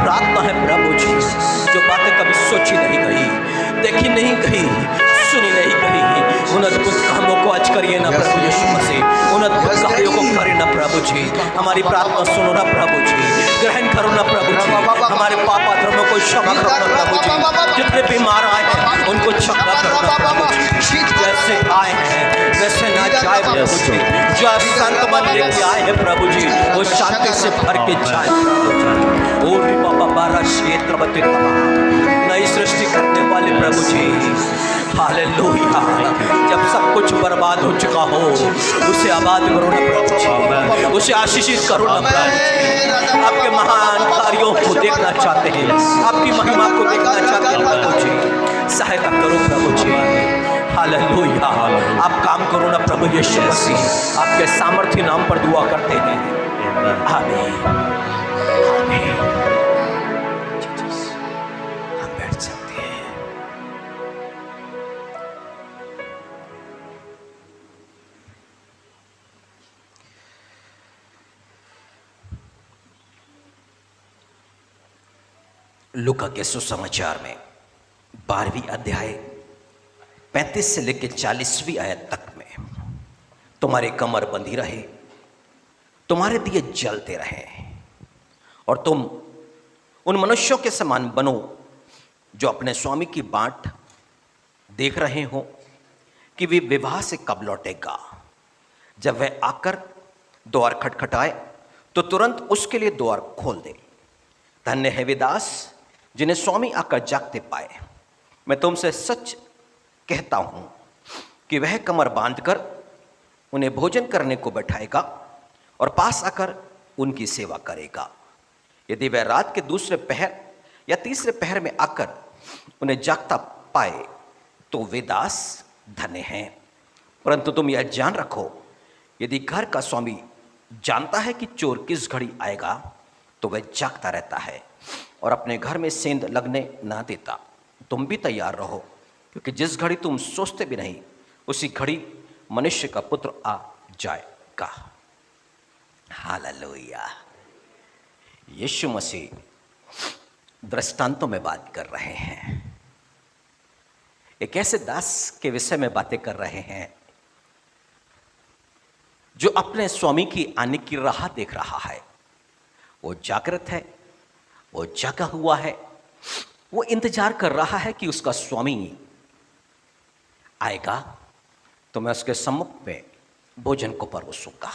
प्रार्थना है प्रभु जी, जो बातें कभी सोची नहीं गई, देखी नहीं गई, सुनी नहीं गई, उन अद्भुत कामों को आज करिए ना प्रभु यीशु मसीह, उन अद्भुत कार्यों को करिए ना प्रभु जी। हमारी प्रार्थना सुनो ना प्रभु जी, ग्रहण करो ना प्रभु जी, हमारे पापा धर्मों को क्षमा करो ना प्रभु जी, जितने बीमार आए हैं उनको क्षमा करो ना प्रभु जी, जैसे आए हैं वैसे ना जाए प्रभु जी, जो आप शांत मन लेके आए हैं प्रभु जी, वो शांति से भर के जाए। ओ रे बाबा बारा क्षेत्र बते नई सृष्टि करने वाले प्रभु जी, हालेलुया। जब सब कुछ बर्बाद हो चुका हो, उसे आबाद करो ना प्रभु जी, उसे आशीषित करो ना प्रभु जी। आपके महान कार्यों को देखना चाहते हैं, आपकी महिमा को देखना चाहते हैं प्रभु जी, सहायता करो प्रभु जी। हालेलुया। आप काम करो ना प्रभु यीशु मसीह, आपके सामर्थ्य नाम पर दुआ करते हैं। आमीन आमीन। हम बैठ सकते हैं। लूका के सुसमाचार में 12वीं अध्याय 35 से लेकर 40वीं आयत तक में, तुम्हारी कमर बंधी रहे, तुम्हारे दिए जलते रहे, और तुम उन मनुष्यों के समान बनो जो अपने स्वामी की बाट देख रहे हो कि वे विवाह से कब लौटेगा। जब वह आकर द्वार खटखटाए तो तुरंत उसके लिए द्वार खोल दे। धन्य है वे दास जिन्हें स्वामी आकर जागते पाए। मैं तुमसे सच कहता हूं कि वह कमर बांधकर उन्हें भोजन करने को बैठाएगा और पास आकर उनकी सेवा करेगा। यदि वह रात के दूसरे पहर या तीसरे पहर में आकर उन्हें जागता पाए तो वे दास धन्य हैं। परंतु तुम यह जान रखो, यदि घर का स्वामी जानता है कि चोर किस घड़ी आएगा तो वह जागता रहता है और अपने घर में सेंध लगने ना देता। तुम भी तैयार रहो, क्योंकि जिस घड़ी तुम सोचते भी नहीं उसी घड़ी मनुष्य का पुत्र आ जाएगा। हालेलुया। यीशु मसीह दृष्टांतों में बात कर रहे हैं, एक ऐसे दास के विषय में बातें कर रहे हैं जो अपने स्वामी की आने की राह देख रहा है। वो जागृत है, वो जगा हुआ है, वो इंतजार कर रहा है कि उसका स्वामी आएगा तो मैं उसके सम्मुख में भोजन को परोसूंगा।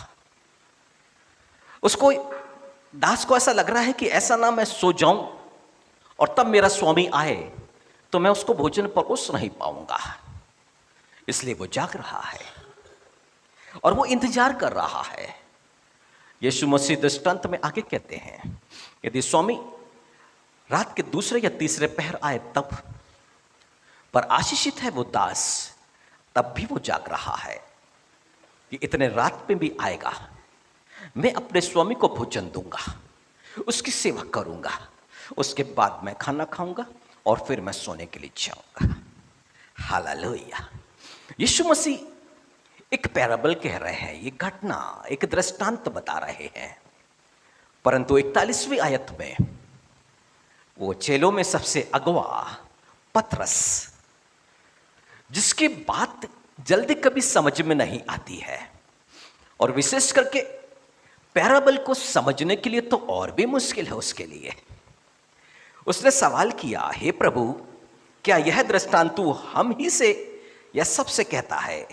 उसको, दास को ऐसा लग रहा है कि ऐसा ना मैं सो जाऊं और तब मेरा स्वामी आए तो मैं उसको भोजन परोस नहीं पाऊंगा, इसलिए वो जाग रहा है और वो इंतजार कर रहा है। यीशु मसीह दृष्टांत में आगे कहते हैं, यदि स्वामी रात के दूसरे या तीसरे पहर आए तब, पर आशीषित है वो दास तब भी वो जाग रहा है कि इतने रात में भी आएगा, मैं अपने स्वामी को भोजन दूंगा, उसकी सेवा करूंगा, उसके बाद मैं खाना खाऊंगा और फिर मैं सोने के लिए जाऊंगा। हालेलुया। यीशु मसीह एक पैराबल कह रहे हैं, ये घटना एक दृष्टांत बता रहे हैं। परंतु 41वीं आयत में वो चेलों में सबसे अगवा पतरस, जिसकी बात जल्दी कभी समझ में नहीं आती है और विशेष करके पैराबल को समझने के लिए तो और भी मुश्किल है उसके लिए, उसने सवाल किया, हे प्रभु, क्या यह दृष्टांत तू हम ही से या सबसे कहता है?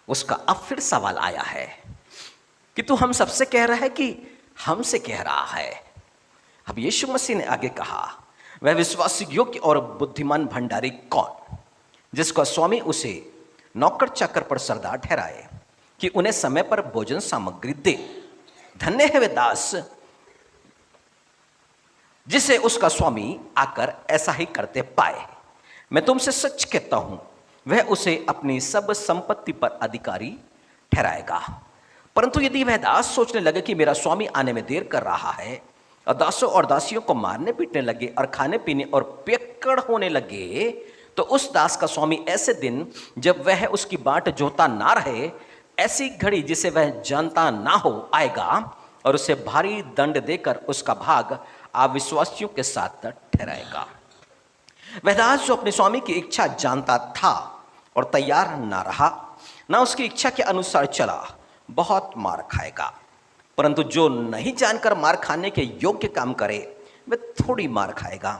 उसका अब फिर सवाल आया है कि तू हम सबसे कह रहा है कि हमसे कह रहा है। अब यीशु मसीह ने आगे कहा, वह विश्वास योग्य और बुद्धिमान भंडारी कौन, जिसका स्वामी उसे नौकर चाकर पर सरदार ठहराए कि उन्हें समय पर भोजन सामग्री दे। धन्य है वे दास जिसे उसका स्वामी आकर ऐसा ही करते पाए। मैं तुमसे सच कहता हूं, वह उसे अपनी सब संपत्ति पर अधिकारी ठहराएगा। परंतु यदि वह दास सोचने लगे कि मेरा स्वामी आने में देर कर रहा है और दासों और दासियों को मारने पीटने लगे और खाने पीने और पियक्कड़ होने लगे, तो उस दास का स्वामी ऐसे दिन जब वह उसकी बाट जोता ना रहे, ऐसी घड़ी जिसे वह जानता ना हो आएगा और उसे भारी दंड देकर उसका भाग अविश्वासियों के साथ ठहराएगा। वह दास जो अपने स्वामी की इच्छा जानता था और तैयार ना रहा, ना उसकी इच्छा के अनुसार चला, बहुत मार खाएगा। परंतु जो नहीं जानकर मार खाने के योग्य काम करे, वह थोड़ी मार खाएगा।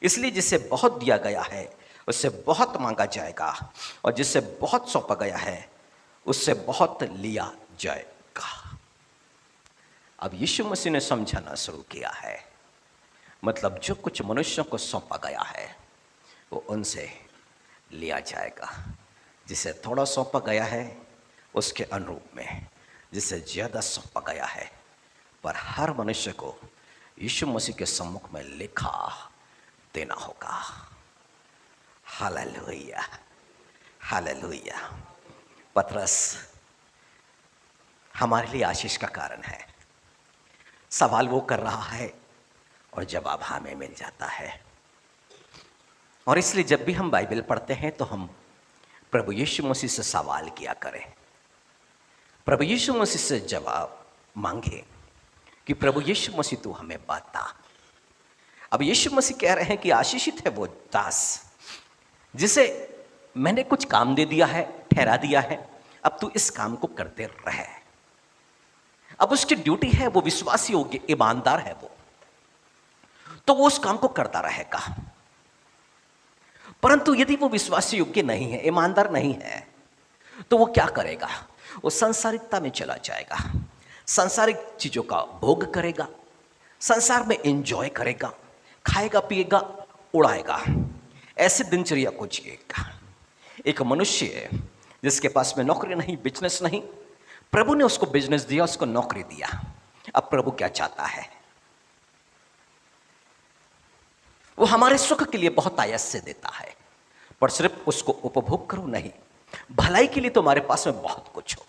इसलिए जिसे बहुत दिया गया है उससे बहुत मांगा जाएगा, और जिससे बहुत सौंपा गया है उससे बहुत लिया जाएगा। अब यीशु मसीह ने समझाना शुरू किया है, मतलब जो कुछ मनुष्यों को सौंपा गया है वो उनसे लिया जाएगा। जिसे थोड़ा सौंपा गया है उसके अनुरूप में जिसे ज़्यादा सौंपा गया है, पर हर मनुष्य को यीशु मसीह के सम्मुख में लेखा देना होगा। Hallelujah, hallelujah. पतरस हमारे लिए आशीष का कारण है। सवाल वो कर रहा है और जवाब हमें मिल जाता है। और इसलिए जब भी हम बाइबल पढ़ते हैं तो हम प्रभु यीशु मसीह से सवाल किया करें, प्रभु यीशु मसीह से जवाब मांगे कि प्रभु यीशु मसीह तू हमें बता। अब यीशु मसीह कह रहे हैं कि आशीषित है वो दास जिसे मैंने कुछ काम दे दिया है, ठहरा दिया है, अब तू इस काम को करते रहे। अब उसकी ड्यूटी है, वो विश्वासी योग्य ईमानदार है वो, तो वो उस काम को करता रहेगा। परंतु यदि वो विश्वासी योग्य नहीं है, ईमानदार नहीं है, तो वो क्या करेगा? वो संसारिकता में चला जाएगा, सांसारिक चीजों का भोग करेगा, संसार में एंजॉय करेगा, खाएगा पिएगा उड़ाएगा, ऐसे दिनचर्या को जिएगा। एक मनुष्य है जिसके पास में नौकरी नहीं, बिजनेस नहीं, प्रभु ने उसको बिजनेस दिया, उसको नौकरी दिया। अब प्रभु क्या चाहता है? वो हमारे सुख के लिए बहुत आयस से देता है, पर सिर्फ उसको उपभोग करो नहीं, भलाई के लिए तो हमारे पास में बहुत कुछ हो।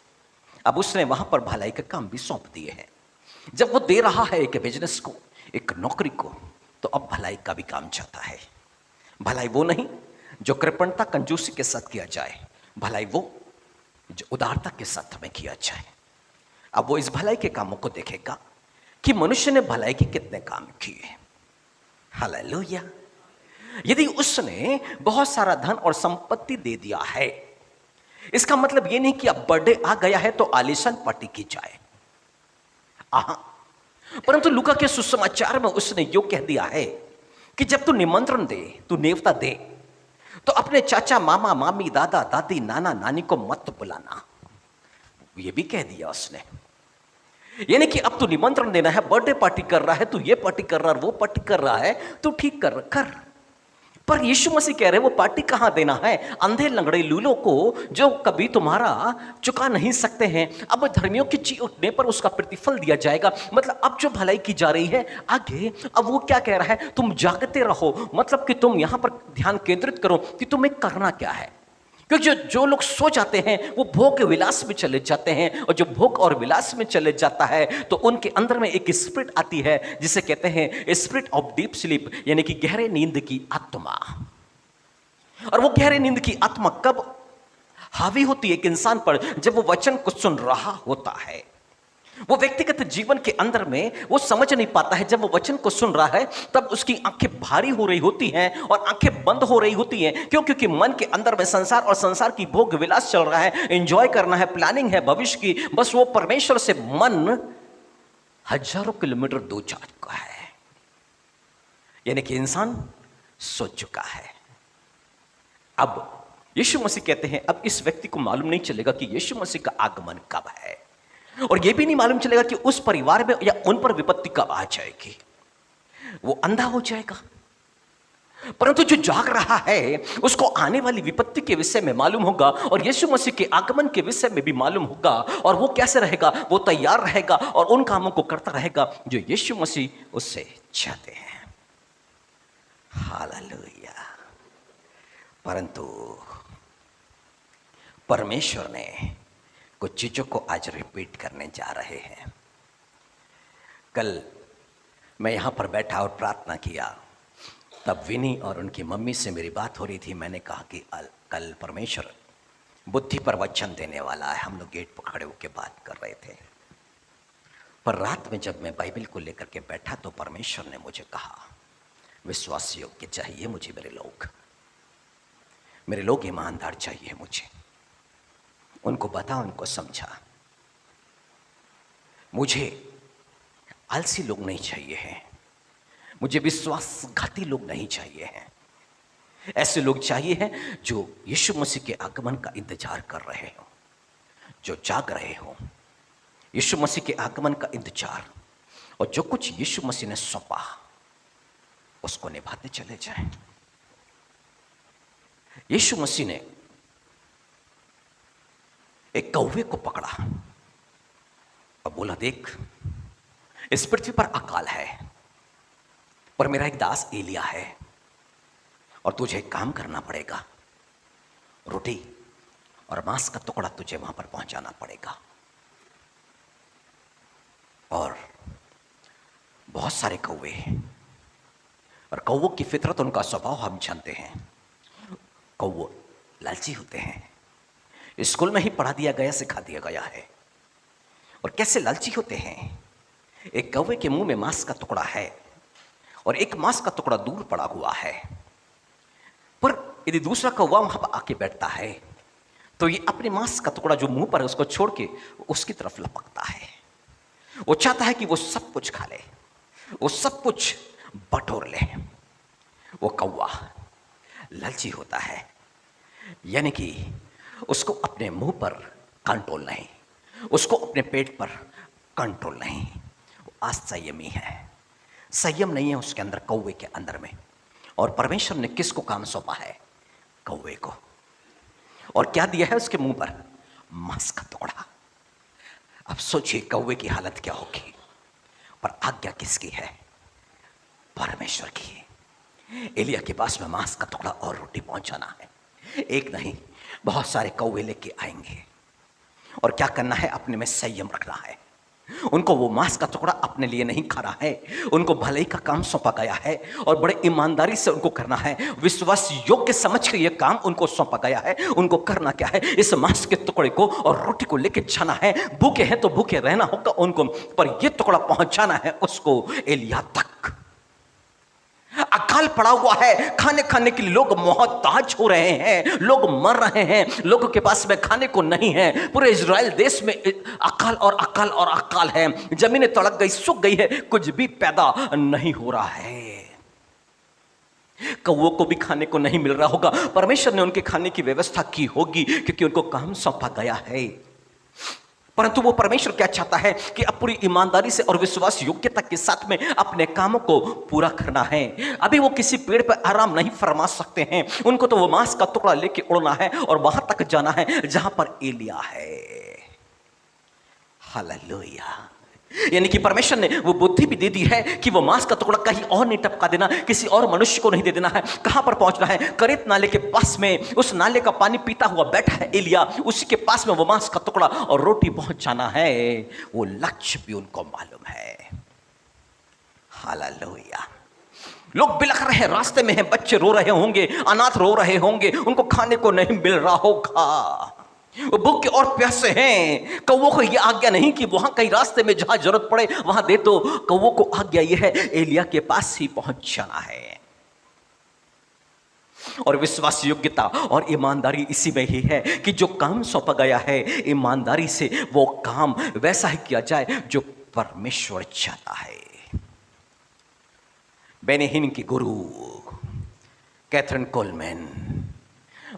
अब उसने वहां पर भलाई के काम भी सौंप दिए हैं। जब वो दे रहा है एक बिजनेस को, एक नौकरी को, तो अब भलाई का भी काम चाहता है। भलाई वो नहीं जो कृपणता कंजूसी के साथ किया जाए, भलाई वो जो उदारता के साथ में किया जाए। अब वो इस भलाई के कामों को देखेगा कि मनुष्य ने भलाई के कितने काम किए। हालेलुया। यदि उसने बहुत सारा धन और संपत्ति दे दिया है, इसका मतलब ये नहीं कि अब बर्थडे आ गया है तो आलीशान पार्टी की जाए। परंतु लूका के सुसमाचार में उसने यो कह दिया है कि जब तू निमंत्रण दे, तू नेवता दे, तो अपने चाचा मामा मामी दादा दादी नाना नानी को मत बुलाना। ये भी कह दिया उसने, यानी कि अब तू निमंत्रण देना है, बर्थडे पार्टी कर रहा है, तू ये पार्टी कर रहा है, वो पार्टी कर रहा है, तू ठीक कर। पर यीशु मसीह कह रहे वो पार्टी कहां देना है? अंधे लंगड़े लूलों को जो कभी तुम्हारा चुका नहीं सकते हैं, अब धर्मियों की ची उठने पर उसका प्रतिफल दिया जाएगा। मतलब अब जो भलाई की जा रही है आगे, अब वो क्या कह रहा है? तुम जागते रहो, मतलब कि तुम यहां पर ध्यान केंद्रित करो कि तुम्हें करना क्या है। क्योंकि जो लोग सो जाते हैं वो भोग के विलास में चले जाते हैं, और जो भोग और विलास में चले जाता है तो उनके अंदर में एक स्पिरिट आती है जिसे कहते हैं स्पिरिट ऑफ डीप स्लीप, यानी कि गहरे नींद की आत्मा। और वो गहरे नींद की आत्मा कब हावी होती है एक इंसान पर? जब वो वचन को सुन रहा होता है। वो व्यक्तिगत जीवन के अंदर में वो समझ नहीं पाता है, जब वो वचन को सुन रहा है तब उसकी आंखें भारी हो रही होती हैं और आंखें बंद हो रही होती हैं। क्यों? क्योंकि मन के अंदर में संसार और संसार की भोग विलास चल रहा है, एंजॉय करना है, प्लानिंग है भविष्य की। बस वो परमेश्वर से मन हजारों किलोमीटर दूर जा चुका है, यानी कि इंसान सो चुका है। अब यीशु मसीह कहते हैं अब इस व्यक्ति को मालूम नहीं चलेगा कि यीशु मसीह का आगमन कब है, और यह भी नहीं मालूम चलेगा कि उस परिवार में या उन पर विपत्ति कब आ जाएगी। वो अंधा हो जाएगा। परंतु जो जाग रहा है उसको आने वाली विपत्ति के विषय में मालूम होगा, और यीशु मसीह के आगमन के विषय में भी मालूम होगा। और वो कैसे रहेगा? वो तैयार रहेगा और उन कामों को करता रहेगा जो यीशु मसीह उससे चाहते हैं। हालेलुया। परंतु परमेश्वर ने कुछ चीजों को आज रिपीट करने जा रहे हैं। कल मैं यहां पर बैठा और प्रार्थना किया, तब विनी और उनकी मम्मी से मेरी बात हो रही थी। मैंने कहा कि कल परमेश्वर बुद्धि पर वचन देने वाला है। हम लोग गेट पर खड़े होकर बात कर रहे थे, पर रात में जब मैं बाइबल को लेकर के बैठा तो परमेश्वर ने मुझे कहा, विश्वास योग्य चाहिए मुझे, मेरे लोग ईमानदार चाहिए मुझे। उनको बता, उनको समझा, मुझे आलसी लोग नहीं चाहिए हैं, मुझे विश्वासघाती लोग नहीं चाहिए हैं। ऐसे लोग चाहिए हैं जो यीशु मसीह के आगमन का इंतजार कर रहे हो, जो जाग रहे हो, यीशु मसीह के आगमन का इंतजार, और जो कुछ यीशु मसीह ने सौंपा उसको निभाते चले जाएं। यीशु मसीह ने एक कौवे को पकड़ा और बोला, देख इस पृथ्वी पर अकाल है, पर मेरा एक दास एलिया है और तुझे एक काम करना पड़ेगा, रोटी और मांस का टुकड़ा तुझे वहां पर पहुंचाना पड़ेगा। और बहुत सारे कौवे हैं, और कौवों की फितरत, उनका स्वभाव हम जानते हैं। कौवे लालची होते हैं, स्कूल में ही पढ़ा दिया गया, सिखा दिया गया है। और कैसे लालची होते हैं, एक कौवे के मुंह में मांस का टुकड़ा है और एक मांस का टुकड़ा दूर पड़ा हुआ है, पर यदि दूसरा कौवा वहां पर आके बैठता है तो ये अपने मांस का टुकड़ा जो मुंह पर है उसको छोड़ के उसकी तरफ लपकता है। वो चाहता है कि वो सब कुछ खा ले, वो सब कुछ बटोर ले। वो कौवा लालची होता है, यानी कि उसको अपने मुंह पर कंट्रोल नहीं, उसको अपने पेट पर कंट्रोल नहीं। वो असंयमी है, संयम नहीं है उसके अंदर, कौवे के अंदर में। और परमेश्वर ने किसको काम सौंपा है? कौवे को। और क्या दिया है उसके मुंह पर? मांस का टुकड़ा। अब सोचिए कौवे की हालत क्या होगी। पर आज्ञा किसकी है? परमेश्वर की। एलिया के पास में मांस का टुकड़ा और रोटी पहुंचाना है। एक नहीं, बहुत सारे कौवे लेके आएंगे। और क्या करना है? अपने में संयम रखना है। उनको वो मांस का टुकड़ा अपने लिए नहीं खाना है, उनको भलाई का काम सौंपा गया है और बड़े ईमानदारी से उनको करना है। विश्वास योग्य समझ के ये काम उनको सौंपा गया है। उनको करना क्या है? इस मांस के टुकड़े को और रोटी को लेके जाना है। भूखे हैं तो भूखे रहना होगा उनको, पर ये टुकड़ा पहुंचाना है उसको एलिया तक। अकाल पड़ा हुआ है, खाने के लिए लोग मोहताज हो रहे हैं, लोग मर रहे हैं, लोगों के पास में खाने को नहीं है। पूरे इजराइल देश में अकाल और अकाल और अकाल है। जमीनें तड़क गई, सूख गई है, कुछ भी पैदा नहीं हो रहा है। कौवों को भी खाने को नहीं मिल रहा होगा। परमेश्वर ने उनके खाने की व्यवस्था की होगी क्योंकि उनको काम सौंपा गया है। परंतु वो परमेश्वर क्या चाहता है कि अब पूरी ईमानदारी से और विश्वास योग्यता के साथ में अपने कामों को पूरा करना है। अभी वो किसी पेड़ पर आराम नहीं फरमा सकते हैं। उनको तो वो मांस का टुकड़ा लेके उड़ना है और वहां तक जाना है जहां पर एलिया है। हालेलुया। यानी कि परमेश्वर ने वो बुद्धि भी दे दी है कि वो मांस का टुकड़ा कहीं और नहीं टपका देना, किसी और मनुष्य को नहीं दे देना है। कहां पर पहुंचना है? करेत नाले के पास में, उस नाले का पानी पीता हुआ बैठा है एलिया, उसी के पास में वो मांस का टुकड़ा और रोटी पहुंचाना है। वो लक्ष्य भी उनको मालूम है। हालेलुया। लोग बिलख रहे हैं, रास्ते में हैं, बच्चे रो रहे होंगे, अनाथ रो रहे होंगे, उनको खाने को नहीं मिल रहा होगा, वो भूखे और प्यासे हैं। कौवों को यह आज्ञा नहीं कि वहां कहीं रास्ते में जहां जरूरत पड़े वहां दे दो। कौवों को आज्ञा यह है एलिया के पास ही पहुंच जाना है। और विश्वास योग्यता और ईमानदारी इसी में ही है कि जो काम सौंपा गया है ईमानदारी से वो काम वैसा ही किया जाए जो परमेश्वर चाहता है। बेनिहिन की गुरु कैथरीन कोलमैन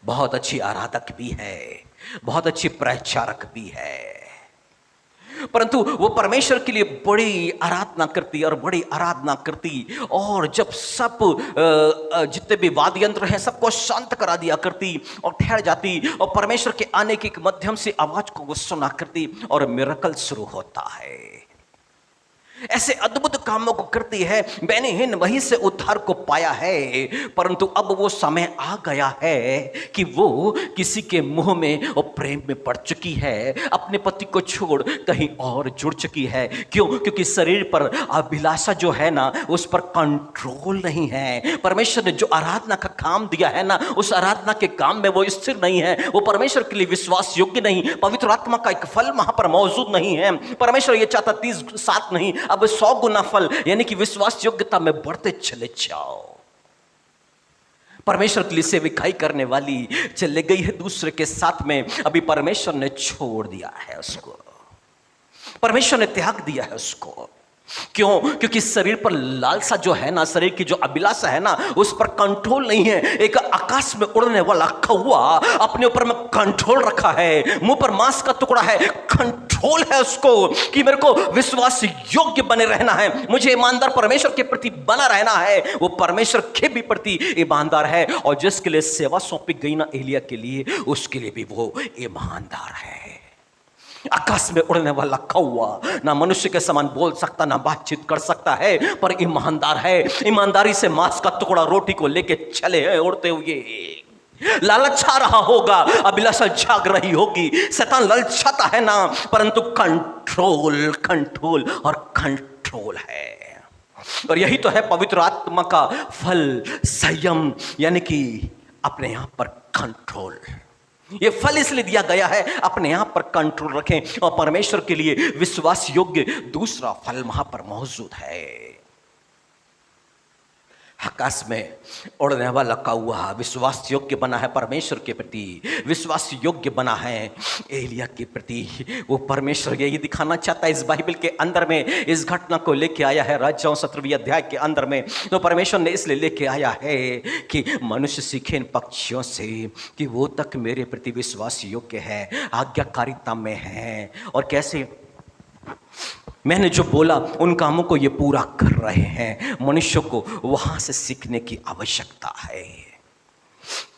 बहुत अच्छी आराधक भी है, बहुत अच्छी प्रचारक भी है, परंतु वो परमेश्वर के लिए बड़ी आराधना करती और बड़ी आराधना करती। और जब सब जितने भी वाद्य यंत्र हैं सबको शांत करा दिया करती और ठहर जाती और परमेश्वर के आने के माध्यम से आवाज को वो सुना करती और मिरेकल शुरू होता है। ऐसे अद्भुत कामों को करती है। बेनीहीन वहीं से उद्धार को पाया है, परंतु अब वो समय आ गया है कि वो किसी के मुंह में और प्रेम में पड़ चुकी है, अपने पति को छोड़ कहीं और जुड़ चुकी है। क्यों? क्योंकि शरीर पर अभिलाषा जो है ना, उस पर कंट्रोल नहीं है। परमेश्वर ने जो आराधना का काम दिया है ना, उस आराधना के काम में वो स्थिर नहीं है, वो परमेश्वर के लिए विश्वास योग्य नहीं, पवित्र आत्मा का एक फल वहां पर मौजूद नहीं है। परमेश्वर ये चाहता 30 नहीं, अब 100 गुना फल, यानी कि विश्वास योग्यता में बढ़ते चले जाओ। परमेश्वर के लिए सेविकाई करने वाली चले गई है दूसरे के साथ में, अभी परमेश्वर ने छोड़ दिया है उसको, परमेश्वर ने त्याग दिया है उसको। क्यों? क्योंकि शरीर पर लालसा जो है ना, शरीर की जो अभिलाषा है ना, उस पर कंट्रोल नहीं है। एक आकाश में उड़ने वाला कौवा अपने ऊपर में कंट्रोल रखा है, मुंह पर मांस का टुकड़ा है, कंट्रोल है उसको कि मेरे को विश्वास योग्य बने रहना है, मुझे ईमानदार परमेश्वर के प्रति बना रहना है। वो परमेश्वर के भी प्रति ईमानदार है, और जिसके लिए सेवा सौंपी गई ना एलिया के लिए, उसके लिए भी वो ईमानदार है। आकाश में उड़ने वाला कौवा ना मनुष्य के समान बोल सकता, ना बातचीत कर सकता है, पर ईमानदार है। ईमानदारी से मांस का टुकड़ा रोटी को लेके चले हैं उड़ते हुए। लालच आ रहा होगा, अभिलाषा जाग रही होगी, शैतान ललचाता है ना, परंतु कंट्रोल कंट्रोल और कंट्रोल है। और यही तो है पवित्र आत्मा का फल, संयम, यानी कि अपने आप पर कंट्रोल। ये फल इसलिए दिया गया है, अपने आप पर कंट्रोल रखें, और परमेश्वर के लिए विश्वास योग्य दूसरा फल वहां पर मौजूद है। आकाश में उड़ने वाला कौवा विश्वास योग्य बना है परमेश्वर के प्रति, विश्वास योग्य बना है एलिया के प्रति। वो परमेश्वर यही दिखाना चाहता है इस बाइबल के अंदर में, इस घटना को लेके आया है राजाओं 17वें अध्याय के अंदर में। तो परमेश्वर ने इसलिए लेके आया है कि मनुष्य सीखे इन पक्षियों से कि वो तक मेरे प्रति विश्वास योग्य है, आज्ञाकारिता में है, और कैसे मैंने जो बोला उन कामों को ये पूरा कर रहे हैं। मनुष्य को वहां से सीखने की आवश्यकता है,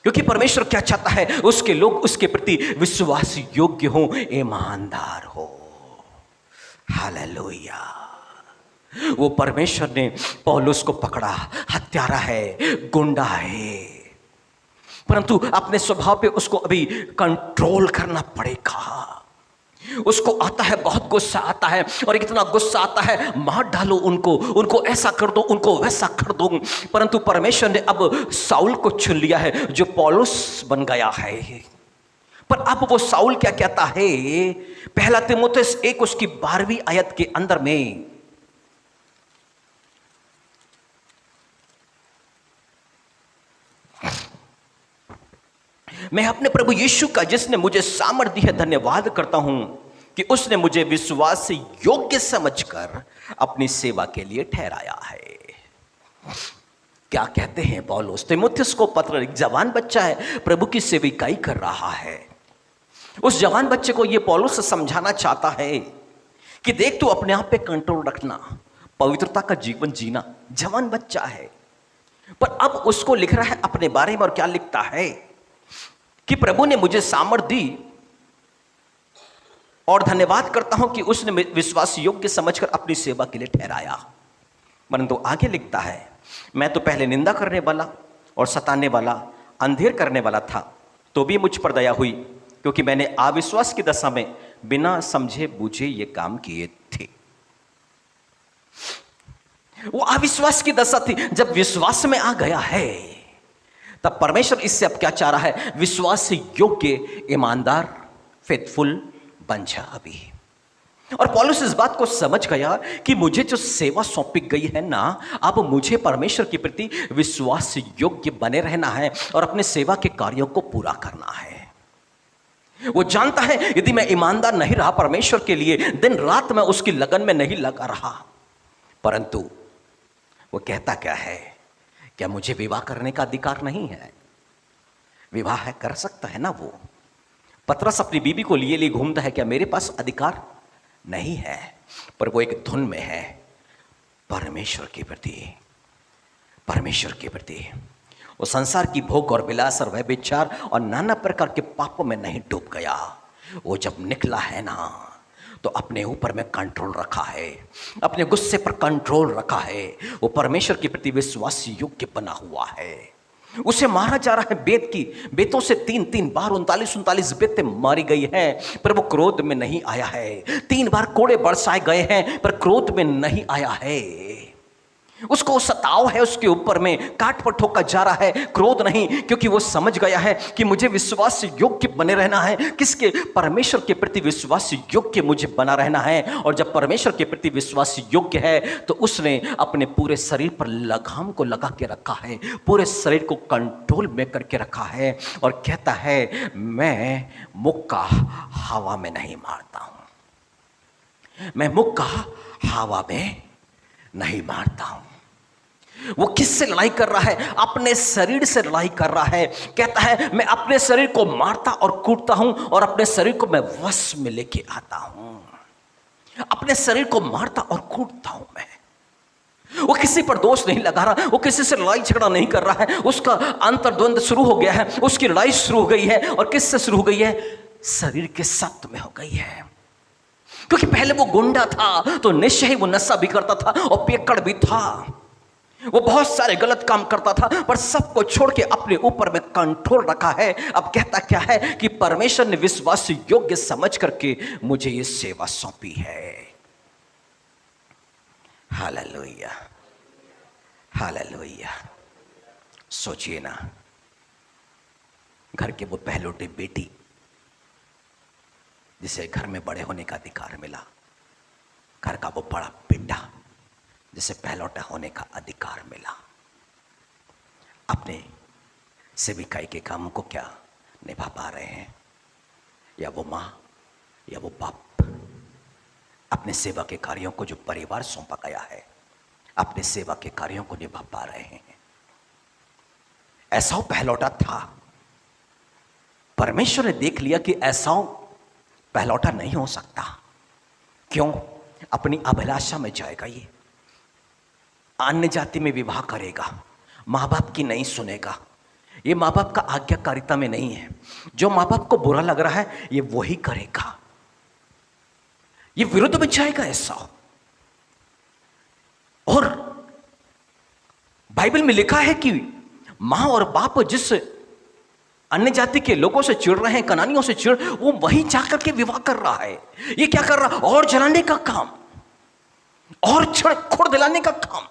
क्योंकि परमेश्वर क्या चाहता है, उसके लोग उसके प्रति विश्वास योग्य हो, ईमानदार हो। हालेलुया। वो परमेश्वर ने पौलुस को पकड़ा, हत्यारा है, गुंडा है, परंतु अपने स्वभाव पे उसको अभी कंट्रोल करना पड़ेगा। उसको आता है, बहुत गुस्सा आता है, और इतना गुस्सा आता है मार डालो उनको ऐसा कर दो, उनको वैसा कर दो। परंतु परमेश्वर ने अब साउल को चुन लिया है, जो पौलुस बन गया है। पर अब वो साउल क्या कहता है, पहला तीमुथियुस 1 उसकी 12वीं आयत के अंदर में, मैं अपने प्रभु यीशु का जिसने मुझे सामर्थ दी है धन्यवाद करता हूं कि उसने मुझे विश्वास योग्य समझकर अपनी सेवा के लिए ठहराया है। क्या कहते हैं पौलुस? तीमुथियुस को पत्र, एक जवान बच्चा है, प्रभु की सेविकाई कर रहा है। उस जवान बच्चे को यह पौलुस समझाना चाहता है कि देख, तू अपने आप पे कंट्रोल रखना, पवित्रता का जीवन जीना। जवान बच्चा है, पर अब उसको लिख रहा है अपने बारे में, और क्या लिखता है कि प्रभु ने मुझे सामर्थ दी और धन्यवाद करता हूं कि उसने विश्वास योग्य समझकर अपनी सेवा के लिए ठहराया। परंतु आगे लिखता है, मैं तो पहले निंदा करने वाला और सताने वाला, अंधेर करने वाला था, तो भी मुझ पर दया हुई, क्योंकि मैंने अविश्वास की दशा में बिना समझे बूझे ये काम किए थे। वो अविश्वास की दशा थी, जब विश्वास में आ गया है तब परमेश्वर इससे अब क्या चाह रहा है, विश्वास योग्य, ईमानदार, फेथफुल बन जा अभी। और पौलुस इस बात को समझ गया कि मुझे जो सेवा सौंपी गई है ना, अब मुझे परमेश्वर के प्रति विश्वास योग्य बने रहना है और अपने सेवा के कार्यों को पूरा करना है। वो जानता है यदि मैं ईमानदार नहीं रहा परमेश्वर के लिए, दिन रात मैं उसकी लगन में नहीं लगा रहा, परंतु वो कहता क्या है, क्या मुझे विवाह करने का अधिकार नहीं है? विवाह है, कर सकता है ना वो। पतरस अपनी बीबी को लिए घूमता है, क्या मेरे पास अधिकार नहीं है? पर वो एक धुन में है परमेश्वर के प्रति, परमेश्वर के प्रति। वो संसार की भोग और विलास और व्यभिचार और नाना प्रकार के पापों में नहीं डूब गया। वो जब निकला है ना, तो अपने ऊपर में कंट्रोल रखा है, अपने गुस्से पर कंट्रोल रखा है। वो परमेश्वर के प्रति विश्वास योग्य बना हुआ है। उसे मारा जा रहा है बेतों से, 3 बार 39 बेतें मारी गई हैं, पर वो क्रोध में नहीं आया है। 3 बार कोड़े बरसाए गए हैं, पर क्रोध में नहीं आया है। उसको सताव है, उसके ऊपर में काट पर ठोका जा रहा है, क्रोध नहीं, क्योंकि वो समझ गया है कि मुझे विश्वास योग्य बने रहना है। किसके? परमेश्वर के प्रति विश्वास योग्य मुझे बना रहना है। और जब परमेश्वर के प्रति विश्वास योग्य है तो उसने अपने पूरे शरीर पर लगाम को लगा के रखा है, पूरे शरीर को कंट्रोल में करके रखा है, और कहता है मैं मुक्का हवा में नहीं मारता हूं, मैं मुक्का हवा में नहीं मारता हूं। वो किससे लड़ाई कर रहा है? अपने शरीर से लड़ाई कर रहा है। कहता है मैं अपने शरीर को मारता और कूटता हूं, और अपने शरीर को मैं वश में लेके आता हूं। अपने शरीर को मारता और कूटता हूं मैं। वो किसी पर दोष नहीं लगा रहा, वो किसी से लड़ाई झगड़ा नहीं कर रहा है। उसका अंतर्द्वंद शुरू हो गया है, उसकी लड़ाई शुरू हो गई है। और किससे शुरू हो गई है? शरीर के सत्व में हो गई है। क्योंकि पहले वो गुंडा था तो निश्चय ही वो नशा भी करता था और पियक्कड़ भी था। वो बहुत सारे गलत काम करता था, पर सबको छोड़ के अपने ऊपर में कंट्रोल रखा है। अब कहता क्या है कि परमेश्वर ने विश्वास योग्य समझ करके मुझे ये सेवा सौंपी है। Hallelujah, hallelujah. सोचिए ना, घर के वो पहलौठी बेटी जिसे घर में बड़े होने का अधिकार मिला, घर का वो बड़ा बेटा जिसे पहलौठा होने का अधिकार मिला, अपने सेविकाई के काम को क्या निभा पा रहे हैं? या वो माँ या वो बाप अपने सेवा के कार्यों को जो परिवार सौंपा गया है, अपने सेवा के कार्यों को निभा पा रहे हैं? एसाव पहलौठा था, परमेश्वर ने देख लिया कि एसाव पहलौठा नहीं हो सकता। क्यों? अपनी अभिलाषा में जाएगा, ये अन्य जाति में विवाह करेगा, माँ बाप की नहीं सुनेगा, ये माँ बाप का आज्ञाकारिता में नहीं है। जो माँ बाप को बुरा लग रहा है ये वही करेगा, ये विरुद्ध में जाएगा ऐसा। और बाइबल में लिखा है कि माँ और बाप जिस अन्य जाति के लोगों से चिढ़ रहे हैं, कनानियों से चिढ़, वो वही जाकर के विवाह कर रहा है। ये क्या कर रहा? और जलाने का काम, और खोड़ दिलाने का काम।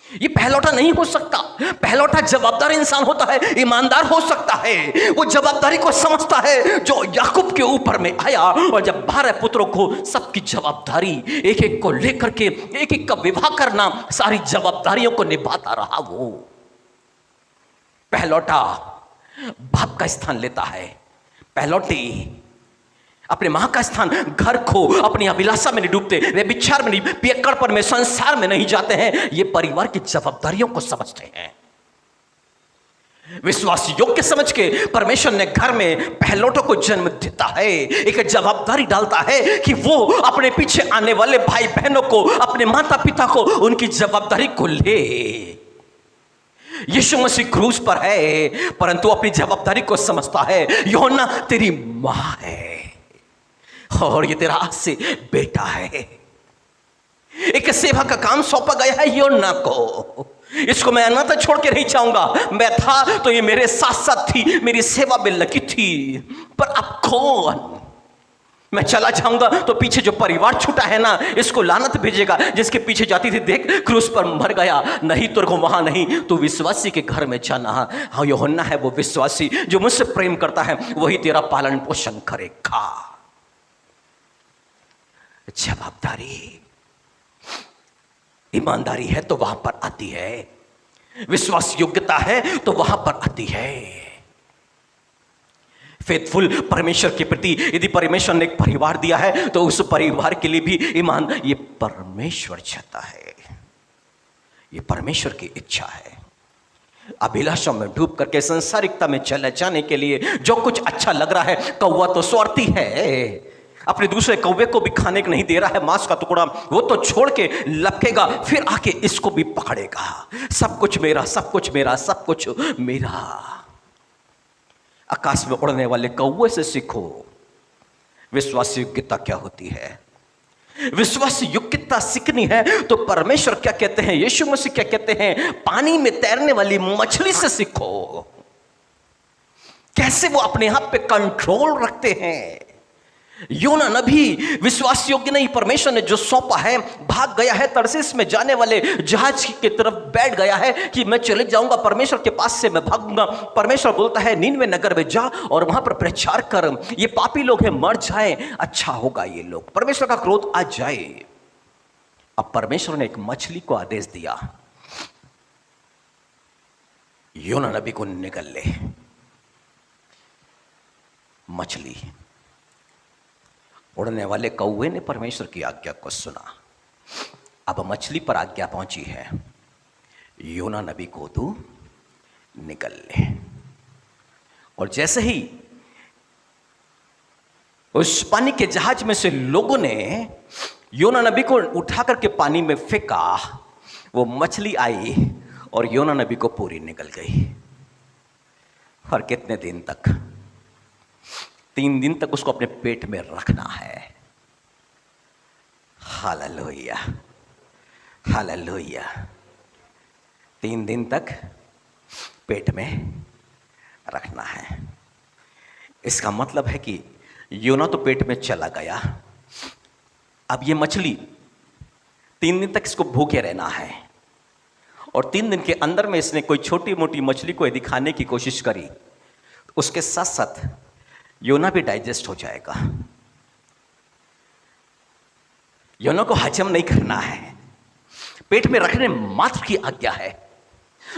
ये पहलौठा नहीं हो सकता। पहलौठा जवाबदार इंसान होता है, ईमानदार हो सकता है, वो जवाबदारी को समझता है, जो याकूब के ऊपर में आया। और जब 12 पुत्रों को सबकी जवाबदारी एक एक को लेकर के एक एक का विवाह करना, सारी जवाबदारियों को निभाता रहा। वो पहलौठा बाप का स्थान लेता है, पहलौटी अपने मां का स्थान। घर को अपनी अभिलाषा में नहीं डूबते, वे विचार में नहीं, पियक्कड़पन में, संसार में नहीं जाते हैं। ये परिवार की जवाबदारियों को समझते हैं। विश्वास योग्य समझ के परमेश्वर ने घर में पहलौठों को जन्म देता है, एक जवाबदारी डालता है कि वो अपने पीछे आने वाले भाई बहनों को, अपने माता पिता को, उनकी जवाबदारी को ले। यीशु मसीह क्रूस पर है, परंतु अपनी जवाबदारी को समझता है। यूहन्ना तेरी मां है और ये तेरा आज से बेटा है। एक सेवा का काम सौंपा गया है यूहन्ना को। इसको मैं अनाथ छोड़ के नहीं जाऊंगा। मैं था तो ये मेरे साथ साथ थी, मेरी सेवा में लगी थी, पर अब कौन? मैं चला जाऊंगा तो पीछे जो परिवार छूटा है ना, इसको लानत भेजेगा। जिसके पीछे जाती थी, देख क्रूस पर मर गया, नहीं तेरे को वहां नहीं, तू विश्वासी के घर में जाना। हाँ, यूहन्ना है वो विश्वासी जो मुझसे प्रेम करता है, वही तेरा पालन पोषण करेगा। जवाबदारी, ईमानदारी है तो वहां पर आती है, विश्वास योग्यता है तो वहां पर आती है। फेथफुल परमेश्वर के प्रति, यदि परमेश्वर ने एक परिवार दिया है तो उस परिवार के लिए भी ईमान, ये परमेश्वर चाहता है, ये परमेश्वर की इच्छा है। अभिलाषा में डूब करके संसारिकता में चले जाने के लिए जो कुछ अच्छा लग रहा है, कौवा तो स्वार्थी है, अपने दूसरे कौवे को भी खाने को नहीं दे रहा है मांस का टुकड़ा, वो तो छोड़ के लपकेगा, फिर आके इसको भी पकड़ेगा। सब कुछ मेरा, सब कुछ मेरा, सब कुछ मेरा। आकाश में उड़ने वाले कौवे से सीखो विश्वास योग्यता क्या होती है। विश्वास योग्यता सीखनी है तो परमेश्वर क्या कहते हैं, यीशु मसीह क्या कहते हैं, पानी में तैरने वाली मछली से सीखो। कैसे वो अपने आप पे कंट्रोल रखते हैं। योना नबी विश्वास योग्य नहीं, परमेश्वर ने जो सौंपा है भाग गया है, तरसीस में जाने वाले जहाज की तरफ बैठ गया है कि मैं चले जाऊंगा, परमेश्वर के पास से मैं भागूंगा। परमेश्वर बोलता है नीनवे नगर में जा और वहां पर प्रचार कर, ये पापी लोग हैं मर जाए, अच्छा होगा ये लोग, परमेश्वर का क्रोध आ जाए। अब परमेश्वर ने एक मछली को आदेश दिया, योना नबी को निकल ले। मछली, उड़ने वाले कौवे ने परमेश्वर की आज्ञा को सुना। अब मछली पर आज्ञा पहुंची है, योना नबी को तू निकल ले। और जैसे ही उस पानी के जहाज में से लोगों ने योना नबी को उठा करके पानी में फेंका, वो मछली आई और योना नबी को पूरी निकल गई। और कितने दिन तक? 3 दिन तक उसको अपने पेट में रखना है। Hallelujah, hallelujah. 3 दिन तक पेट में रखना है। इसका मतलब है कि योना तो पेट में चला गया, अब ये मछली 3 दिन तक इसको भूखे रहना है। और 3 दिन के अंदर में इसने कोई छोटी मोटी मछली को यदि खाने की कोशिश करी, उसके साथ साथ योना भी डाइजेस्ट हो जाएगा। योना को हजम नहीं करना है, पेट में रखने मात्र की आज्ञा है,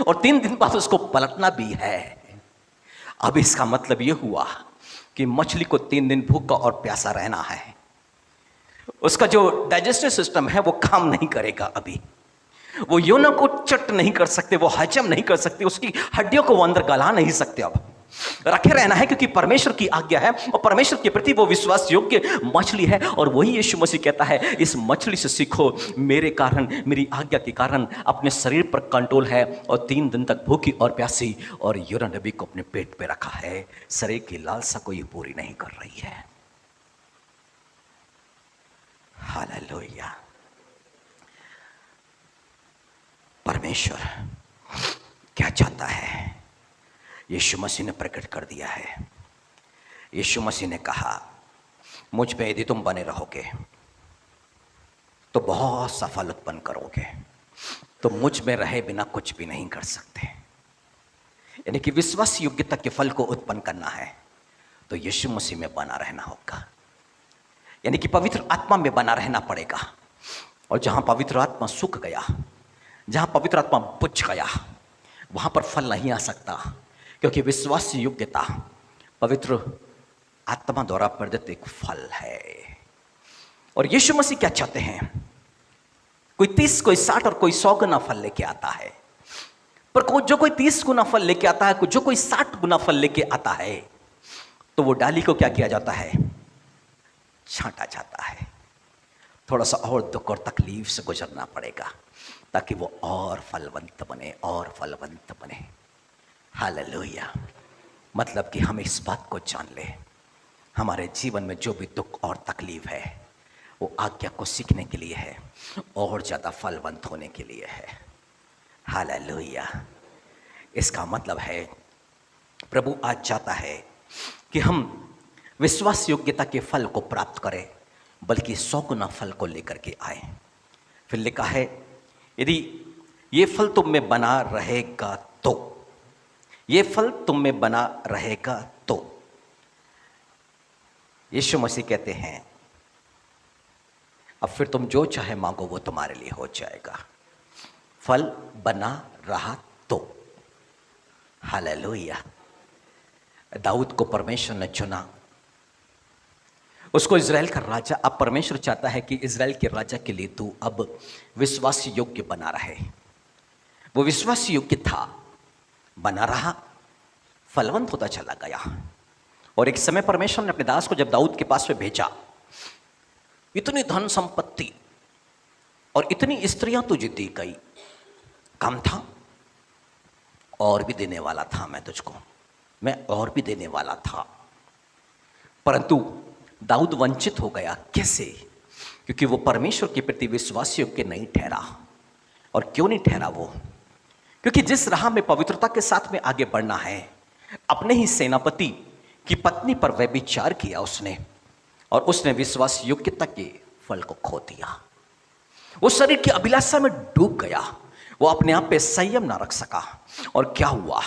और 3 दिन बाद उसको पलटना भी है। अब इसका मतलब यह हुआ कि मछली को 3 दिन भूखा और प्यासा रहना है। उसका जो डाइजेस्टिव सिस्टम है वो काम नहीं करेगा। अभी वो योना को चट नहीं कर सकते, वो हजम नहीं कर सकते, उसकी हड्डियों को वो अंदर गला नहीं सकते। अब रखे रहना है क्योंकि परमेश्वर की आज्ञा है और परमेश्वर के प्रति वो विश्वास योग्य मछली है। और वही यीशु मसीह कहता है, इस मछली से सीखो, मेरे कारण, मेरी आज्ञा के कारण अपने शरीर पर कंट्रोल है। और 3 दिन तक भूखी और प्यासी और योना नबी को अपने पेट पे रखा है। शरीर की लालसा को ये पूरी नहीं कर रही है। हालेलुया। परमेश्वर क्या चाहता है, यीशु मसीह ने प्रकट कर दिया है। यीशु मसीह ने कहा, मुझ पे यदि तुम बने रहोगे तो बहुत सफल उत्पन्न करोगे। तो मुझ में रहे बिना कुछ भी नहीं कर सकते। यानी कि विश्वास योग्यता के फल को उत्पन्न करना है तो यीशु मसीह में बना रहना होगा। यानी कि पवित्र आत्मा में बना रहना पड़ेगा। और जहां पवित्र आत्मा सूख गया, जहां पवित्र आत्मा बुझ गया, वहां पर फल नहीं आ सकता। क्योंकि विश्वास योग्यता पवित्र आत्मा द्वारा प्रदत्त एक फल है। और यीशु मसीह क्या चाहते हैं, कोई 30, कोई 60 और कोई 100 गुना फल लेके आता है। पर जो कोई 30 गुना फल लेके आता है, जो कोई 60 गुना फल लेके आता है, तो वो डाली को क्या किया जाता है, छांटा जाता है। थोड़ा सा और दुख और तकलीफ से गुजरना पड़ेगा ताकि वो और फलवंत बने, और फलवंत बने। हालेलुया। मतलब कि हम इस बात को जान ले, हमारे जीवन में जो भी दुख और तकलीफ है वो आज्ञा को सीखने के लिए है और ज़्यादा फलवंत होने के लिए है। हालेलुया। इसका मतलब है प्रभु आज चाहता है कि हम विश्वास योग्यता के फल को प्राप्त करें, बल्कि 100 गुना फल को लेकर के आए। फिर लिखा है, यदि ये फल तुम में बना रहेगा तो, ये फल तुम में बना रहेगा तो। यीशु मसीह कहते हैं, अब फिर तुम जो चाहे मांगो वो तुम्हारे लिए हो जाएगा। फल बना रहा तो। हालेलुया। दाऊद को परमेश्वर ने चुना, उसको इज़राइल का राजा। अब परमेश्वर चाहता है कि इज़राइल के राजा के लिए तू अब विश्वास योग्य बना रहे। वो विश्वास योग्य था, बना रहा, फलवंत होता चला गया। और एक समय परमेश्वर ने अपने दास को जब दाऊद के पास में भेजा, इतनी धन संपत्ति और इतनी स्त्रियां तुझे दी गई, कम था, और भी देने वाला था मैं तुझको, मैं और भी देने वाला था। परंतु दाऊद वंचित हो गया। कैसे? क्योंकि वो परमेश्वर के प्रति विश्वास योग्य नहीं ठहरा। और क्यों नहीं ठहरा वो? क्योंकि जिस राह में पवित्रता के साथ में आगे बढ़ना है, अपने ही सेनापति की पत्नी पर व्यभिचार किया उसने, और उसने विश्वास योग्यता के फल को खो दिया। वो शरीर की अभिलाषा में डूब गया, वो अपने आप पे संयम ना रख सका, और क्या हुआ?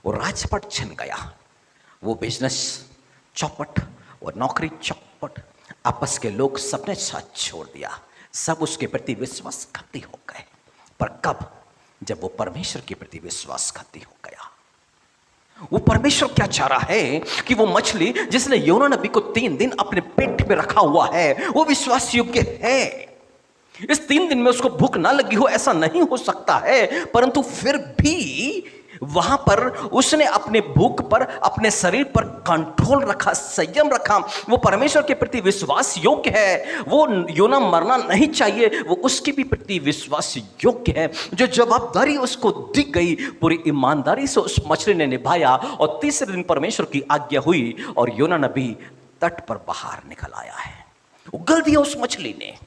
वो राजपट छिन गया, वो बिजनेस चौपट, वो नौकरी चौपट, आपस के लोग सबने साथ छोड़ दिया, सब उसके प्रति विश्वासघाती हो गए। पर कब? जब वो परमेश्वर के प्रति विश्वासघाती हो गया। वो परमेश्वर क्या चाह रहा है कि वो मछली जिसने योना नबी को 3 दिन अपने पेट में रखा हुआ है, वो विश्वास योग्य है। इस 3 दिन में उसको भूख ना लगी हो ऐसा नहीं हो सकता है, परंतु फिर भी वहां पर उसने अपने भूख पर, अपने शरीर पर कंट्रोल रखा, संयम रखा। वो परमेश्वर के प्रति विश्वास योग्य है। वो योना मरना नहीं चाहिए, वो उसके भी प्रति विश्वास योग्य है। जो जवाबदारी उसको दी गई पूरी ईमानदारी से उस मछली ने निभाया, और तीसरे दिन परमेश्वर की आज्ञा हुई और योना नबी तट पर बाहर निकल आया है। उगल दिया उस मछली ने,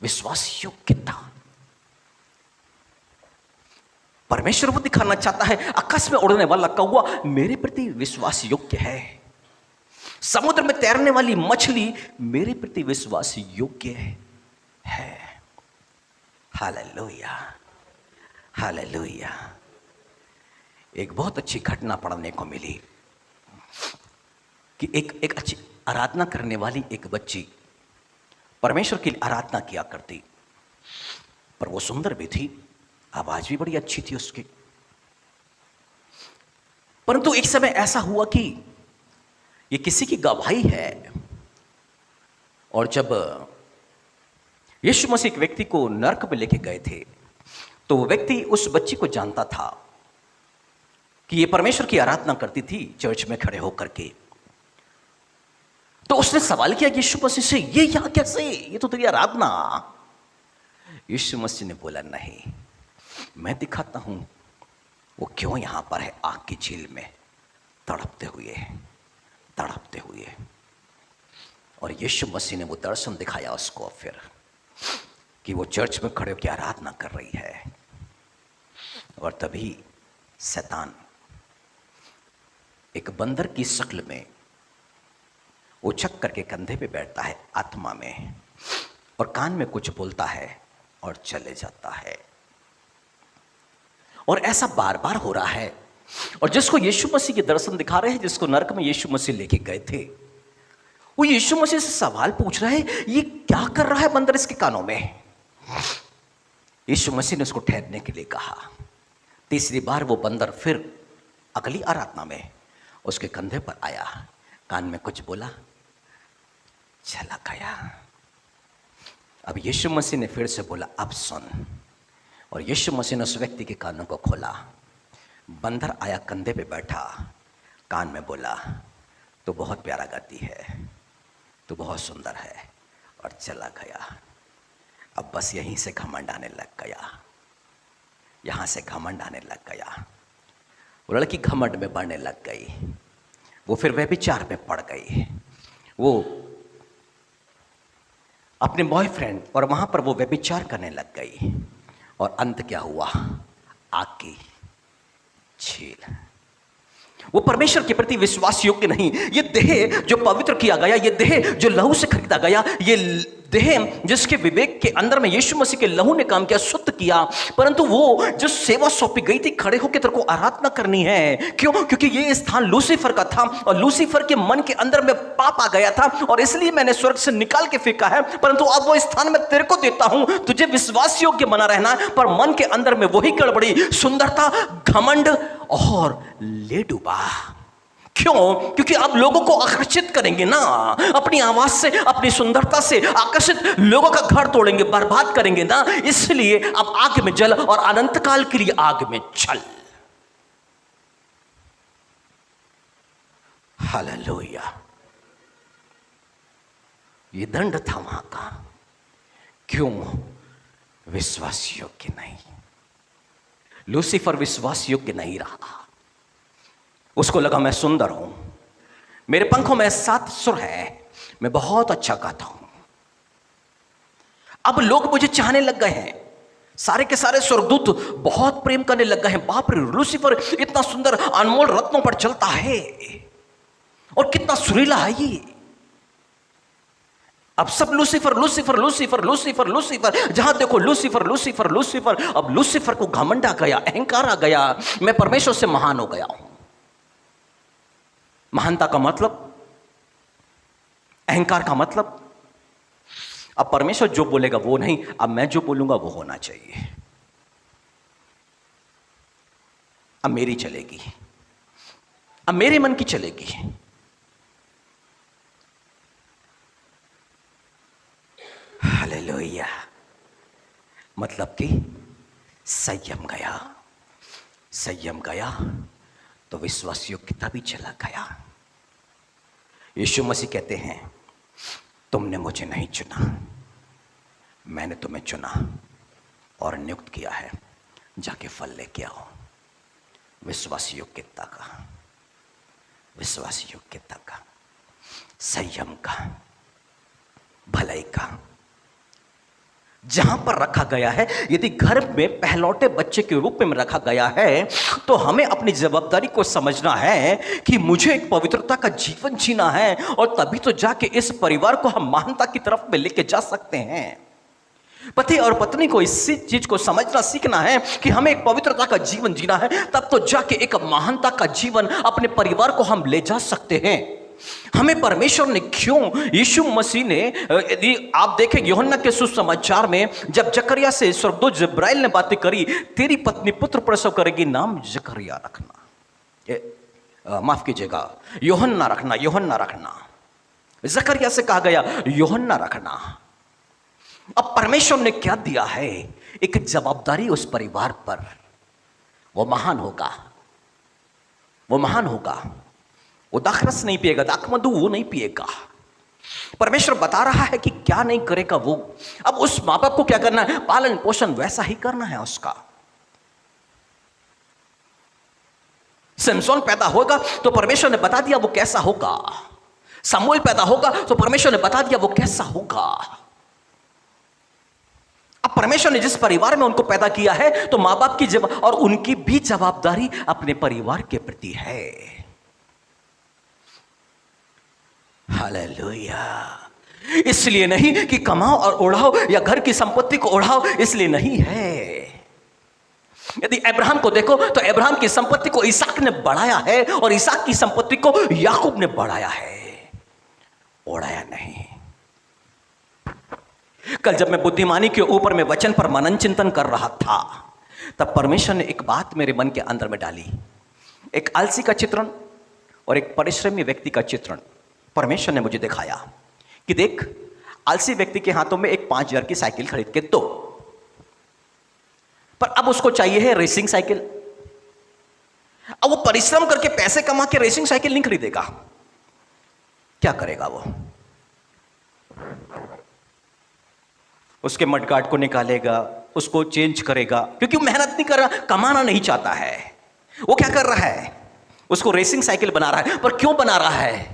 विश्वास योग्य था। परमेश्वर वो दिखाना चाहता है, आकाश में उड़ने वाला कौवा मेरे प्रति विश्वास योग्य है, समुद्र में तैरने वाली मछली मेरे प्रति विश्वास योग्य है। Hallelujah, hallelujah. एक बहुत अच्छी घटना पढ़ने को मिली कि एक अच्छी आराधना करने वाली एक बच्ची परमेश्वर की आराधना किया करती, पर वो सुंदर भी थी, आवाज भी बड़ी अच्छी थी उसकी। परंतु एक समय ऐसा हुआ कि ये किसी की गवाही है, और जब यीशु मसीह एक व्यक्ति को नरक में लेके गए थे, तो वो व्यक्ति उस बच्ची को जानता था कि ये परमेश्वर की आराधना करती थी चर्च में खड़े होकर के। तो उसने सवाल किया यीशु मसीह से, ये यहां कैसे, ये तो तेरी आराधना। यीशु मसीह ने बोला, नहीं, मैं दिखाता हूं वो क्यों यहां पर है, आग की झील में तड़पते हुए। और यीशु मसीह ने वो दर्शन दिखाया उसको फिर, कि वो चर्च में खड़े होकर आराधना कर रही है। और तभी शैतान एक बंदर की शक्ल में उछक करके कंधे पे बैठता है आत्मा में, और कान में कुछ बोलता है और चले जाता है। और ऐसा बार बार हो रहा है। और जिसको यीशु मसीह के दर्शन दिखा रहे हैं, जिसको नरक में यीशु मसीह लेके गए थे, वो यीशु मसीह से सवाल पूछ रहा है, ये क्या कर रहा है बंदर इसके कानों में? यीशु मसीह ने उसको ठहरने के लिए कहा। तीसरी बार वो बंदर फिर अगली आराधना में उसके कंधे पर आया, कान में कुछ बोला, चला गया। अब यीशु मसीह ने फिर से बोला, अब सुन। और यीशु मसीह ने उस व्यक्ति के कानों को खोला, बंदर आया, कंधे पे बैठा, कान में बोला, तू बहुत प्यारा गाती है, तू बहुत सुंदर है, और चला गया। अब बस यहीं से घमंड आने लग गया, यहां से घमंड आने लग गया। वो लड़की घमंड में बढ़ने लग गई, वो फिर व्यभिचार में पड़ गई। वो अपने बॉयफ्रेंड और वहां पर वो व्यभिचार करने लग गई, और अंत क्या हुआ? आग की झील। वो परमेश्वर के प्रति विश्वास योग्य नहीं। ये देह जो पवित्र किया गया, ये देह जो लहू से खरीदा गया, ये देह जिसके विवेक के अंदर में यीशु मसीह के लहू ने काम किया, शुद्ध किया, परंतु वो जो सेवा सौंपी गई थी, खड़े होकर तेरे को आराधना करनी है। क्यों? क्योंकि ये स्थान लूसीफर का था, और लूसीफर के मन के अंदर में पाप आ गया था, और इसलिए मैंने स्वर्ग से निकाल के फेंका है। परंतु अब वो स्थान मैं तेरे को देता हूं, तुझे विश्वास योग्य बना रहना, पर मन के अंदर में वही गड़बड़ी, सुंदरता, घमंड और ले डूबा। क्यों? क्योंकि आप लोगों को आकर्षित करेंगे ना, अपनी आवाज से, अपनी सुंदरता से आकर्षित लोगों का घर तोड़ेंगे, बर्बाद करेंगे ना, इसलिए अब आग में जल और अनंत काल के लिए आग में चल। हालेलुया। ये दंड था वहां का। क्यों? विश्वास योग्य नहीं। लूसीफर विश्वास योग्य नहीं रहा। उसको लगा मैं सुंदर हूं, मेरे पंखों में 7 सुर है, मैं बहुत अच्छा गाता हूं, अब लोग मुझे चाहने लग गए हैं, सारे के सारे स्वर्गदूत बहुत प्रेम करने लग गए हैं। बाप रे, लूसीफर इतना सुंदर अनमोल रत्नों पर चलता है और कितना सुरीला है ये। अब सब Lucifer Lucifer Lucifer Lucifer Lucifer, जहां देखो लूसीफर लूसीफर लूसीफर। अब लूसीफर को घमंड आ गया, अहंकार आ गया, मैं परमेश्वर से महान हो गया हूं। महानता का मतलब, अहंकार का मतलब, अब परमेश्वर जो बोलेगा वो नहीं, अब मैं जो बोलूंगा वो होना चाहिए। अब मेरी चलेगी, अब मेरे मन की चलेगी। हालेलुया। मतलब कि संयम गया, संयम गया तो विश्वास योग्यता भी चला गया। यीशु मसीह कहते हैं, तुमने मुझे नहीं चुना, मैंने तुम्हें चुना और नियुक्त किया है, जाके फल लेके आओ। विश्वास योग्यता का, विश्वास योग्यता का, संयम का, भलाई का जहां पर रखा गया है। यदि घर में पहलौटे बच्चे के रूप में रखा गया है तो हमें अपनी जवाबदारी को समझना है कि मुझे एक पवित्रता का जीवन जीना है, और तभी तो जाके इस परिवार को हम महानता की तरफ में लेके जा सकते हैं। पति और पत्नी को इस चीज को समझना सीखना है कि हमें एक पवित्रता का जीवन जीना है, तब तो जाके एक महानता का जीवन अपने परिवार को हम ले जा सकते हैं। हमें परमेश्वर ने क्यों, यीशु मसीह ने, यदि आप देखें यूहन्ना के सुसमाचार में, जब जकरिया से स्वर्गदूत जिब्राइल ने बातें करी, तेरी पत्नी पुत्र प्रसव करेगी, नाम जकरिया रखना, माफ कीजिएगा, यूहन्ना रखना, यूहन्ना रखना। जकरिया से कहा गया यूहन्ना रखना। अब परमेश्वर ने क्या दिया है, एक जवाबदारी उस परिवार पर। वो महान होगा, वो महान होगा। वो दाखरस नहीं पिएगा, दाखमधु वो नहीं पिएगा। परमेश्वर बता रहा है कि क्या नहीं करेगा वो। अब उस मां बाप को क्या करना है, पालन पोषण वैसा ही करना है उसका। सिमसोन पैदा होगा तो परमेश्वर ने बता दिया वो कैसा होगा। समूएल पैदा होगा तो परमेश्वर ने बता दिया वो कैसा होगा। अब परमेश्वर ने जिस परिवार में उनको पैदा किया है, तो मां बाप की और उनकी भी जवाबदारी अपने परिवार के प्रति है। हालेलुया। इसलिए नहीं कि कमाओ और उड़ाओ या घर की संपत्ति को उड़ाओ, इसलिए नहीं है। यदि अब्राहम को देखो तो अब्राहम की संपत्ति को इसहाक ने बढ़ाया है और इसहाक की संपत्ति को याकूब ने बढ़ाया है, उड़ाया नहीं। कल जब मैं बुद्धिमानी के ऊपर में वचन पर मनन चिंतन कर रहा था, तब परमेश्वर ने एक बात मेरे मन के अंदर में डाली। एक आलसी का चित्रण और एक परिश्रमी व्यक्ति का चित्रण परमेश्वर ने मुझे दिखाया कि देख, आलसी व्यक्ति के हाथों में एक 5,000 की साइकिल खरीद के दो, पर अब उसको चाहिए है रेसिंग साइकिल। अब वो परिश्रम करके पैसे कमा के रेसिंग साइकिल नहीं खरीदेगा। क्या करेगा वो? उसके मडगार्ड को निकालेगा, उसको चेंज करेगा, क्योंकि वो मेहनत नहीं कर रहा, कमाना नहीं चाहता है। वो क्या कर रहा है, उसको रेसिंग साइकिल बना रहा है। पर क्यों बना रहा है?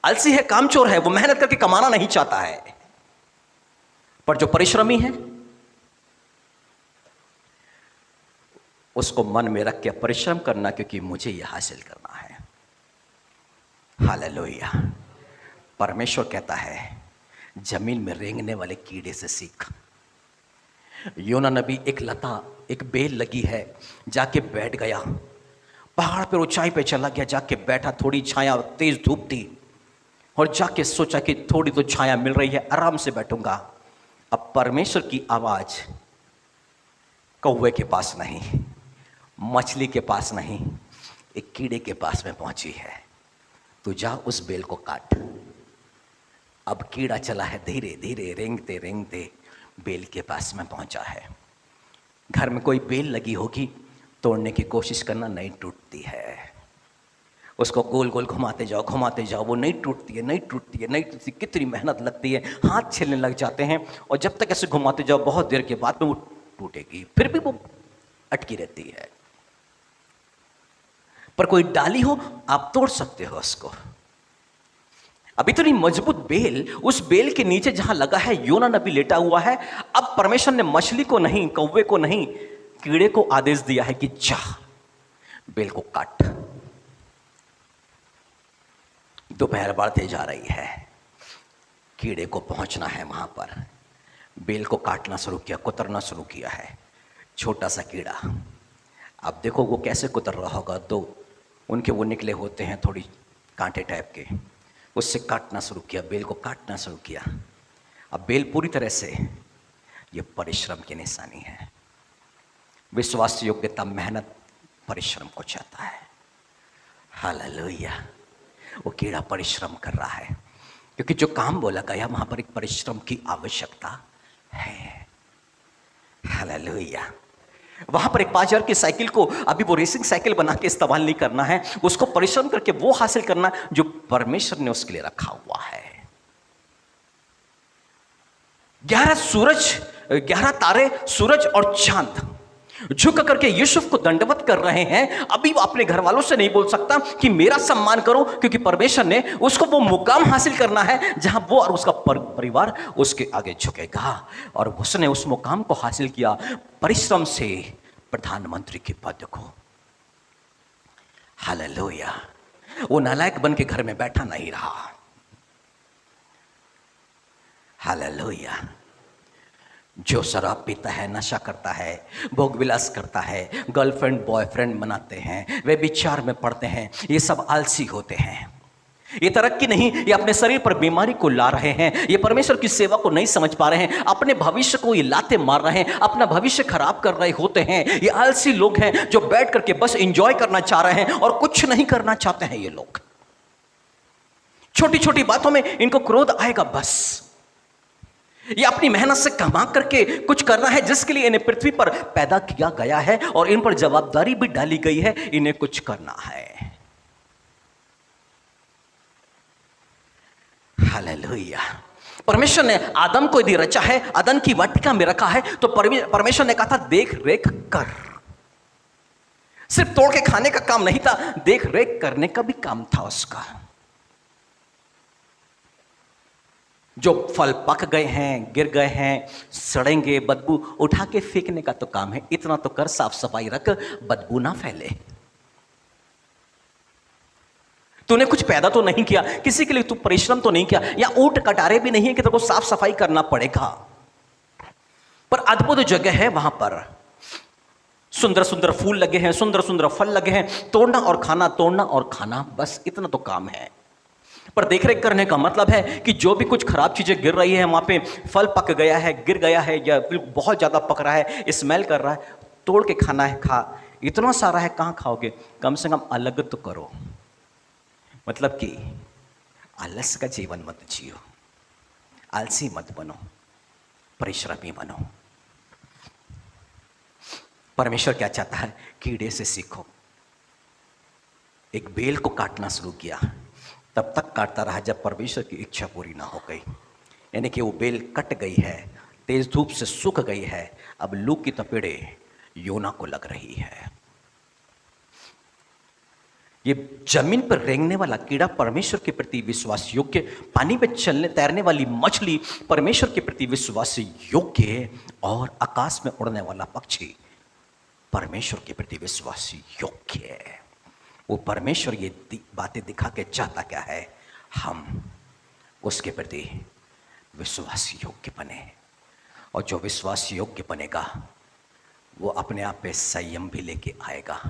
आलसी है, कामचोर है, वो मेहनत करके कमाना नहीं चाहता है। पर जो परिश्रमी है, उसको मन में रख के परिश्रम करना, क्योंकि मुझे यह हासिल करना है। हालेलुया। परमेश्वर कहता है, जमीन में रेंगने वाले कीड़े से सीख। योना नबी एक लता, एक बेल लगी है, जाके बैठ गया, पहाड़ पर ऊंचाई पे चला गया, जाके बैठा, थोड़ी छाया, तेज धूप थी, और जाके सोचा कि थोड़ी तो छाया मिल रही है, आराम से बैठूंगा। अब परमेश्वर की आवाज कौवे के पास नहीं, मछली के पास नहीं, एक कीड़े के पास में पहुंची है। तू जा उस बेल को काट। अब कीड़ा चला है, धीरे धीरे रेंगते रेंगते बेल के पास में पहुंचा है। घर में कोई बेल लगी होगी, तोड़ने की कोशिश करना, नहीं टूटती है। उसको गोल गोल घुमाते जाओ, घुमाते जाओ, वो नहीं टूटती है, नहीं टूटती है, नहीं टूटती। कितनी मेहनत लगती है, हाथ छिलने लग जाते हैं, और जब तक ऐसे घुमाते जाओ, बहुत देर के बाद में वो टूटेगी, फिर भी वो अटकी रहती है। पर कोई डाली हो, आप तोड़ सकते हो उसको। अब इतनी मजबूत बेल, उस बेल के नीचे जहां लगा है योना नबी लेटा हुआ है। अब परमेश्वर ने मछली को नहीं, कौवे को नहीं, कीड़े को आदेश दिया है कि जा बेल को काट। दोपहर बढ़ते जा रही है, कीड़े को पहुंचना है वहां पर। बेल को काटना शुरू किया, कुतरना शुरू किया है। छोटा सा कीड़ा, अब देखो वो कैसे कुतर रहा होगा। तो उनके वो निकले होते हैं थोड़ी कांटे टाइप के, उससे काटना शुरू किया, बेल को काटना शुरू किया। अब बेल पूरी तरह से, ये परिश्रम की निशानी है। विश्वास योग्यता मेहनत परिश्रम को चाहता है। हालेलुया। वो कीड़ा परिश्रम कर रहा है, क्योंकि जो काम बोला गया वहां पर एक परिश्रम की आवश्यकता है। हालेलुया। वहां पर एक 5000 की साइकिल को अभी वो रेसिंग साइकिल बना के इस्तेमाल नहीं करना है, उसको परिश्रम करके वो हासिल करना जो परमेश्वर ने उसके लिए रखा हुआ है। 11 तारे, सूरज और चांद झुक करके यूसुफ को दंडवत कर रहे हैं। अभी वो अपने घर वालों से नहीं बोल सकता कि मेरा सम्मान करो, क्योंकि परमेश्वर ने उसको वो मुकाम हासिल करना है जहां वो और उसका परिवार उसके आगे झुकेगा। और उसने उस मुकाम को हासिल किया परिश्रम से, प्रधानमंत्री के पद को। हालेलुया। वो नालायक बन के घर में बैठा नहीं रहा। हालेलुया। जो शराब पीता है, नशा करता है, भोग विलास करता है, गर्लफ्रेंड बॉयफ्रेंड बनाते हैं, वे विचार में पड़ते हैं, ये सब आलसी होते हैं। ये तरक्की नहीं, ये अपने शरीर पर बीमारी को ला रहे हैं। ये परमेश्वर की सेवा को नहीं समझ पा रहे हैं, अपने भविष्य को ये लाते मार रहे हैं, अपना भविष्य खराब कर रहे होते हैं। ये आलसी लोग हैं जो बैठ करके बस एंजॉय करना चाह रहे हैं और कुछ नहीं करना चाहते हैं। ये लोग छोटी छोटी बातों में इनको क्रोध आएगा बस। ये अपनी मेहनत से कमा करके कुछ करना है जिसके लिए इन्हें पृथ्वी पर पैदा किया गया है, और इन पर जवाबदारी भी डाली गई है, इन्हें कुछ करना है। हालेलुया। परमेश्वर ने आदम को यदि रचा है, अदन की वाटिका में रखा है, तो परमेश्वर ने कहा था देख रेख कर। सिर्फ तोड़ के खाने का काम नहीं था, देख रेख करने का भी काम था उसका। जो फल पक गए हैं, गिर गए हैं, सड़ेंगे, बदबू उठा के फेंकने का तो काम है। इतना तो कर, साफ सफाई रख, बदबू ना फैले। तूने कुछ पैदा तो नहीं किया, किसी के लिए तू परिश्रम तो नहीं किया, या ऊंट कटारे भी नहीं है कि तेरे को साफ सफाई करना पड़ेगा। पर अद्भुत जगह है वहां पर, सुंदर सुंदर फूल लगे हैं, सुंदर सुंदर फल लगे हैं, तोड़ना और खाना, तोड़ना और खाना, बस इतना तो काम है। पर देखरेख करने का मतलब है कि जो भी कुछ खराब चीजें गिर रही है वहां पे, फल पक गया है, गिर गया है, या बहुत ज्यादा पक रहा है, स्मेल कर रहा है, तोड़ के खाना है, खा। इतना सारा है, कहां खाओगे? कम से कम अलग तो करो। मतलब कि आलस का जीवन मत जियो, आलसी मत बनो, परिश्रमी बनो। परमेश्वर क्या चाहता है? कीड़े से सीखो। एक बेल को काटना शुरू किया, तब तक काटता रहा जब परमेश्वर की इच्छा पूरी ना हो गई। यानी कि वो बेल कट गई है, तेज धूप से सूख गई है, अब लू की तपेड़े योना को लग रही है। ये जमीन पर रेंगने वाला कीड़ा परमेश्वर के प्रति विश्वास योग्य, पानी में चलने तैरने वाली मछली परमेश्वर के प्रति विश्वास योग्य, और आकाश में उड़ने वाला पक्षी परमेश्वर के प्रति विश्वास योग्य है। वो परमेश्वर ये बातें दिखा के चाहता क्या है? हम उसके प्रति विश्वास योग्य बने। और जो विश्वास योग्य बनेगा वो अपने आप पे संयम भी लेके आएगा,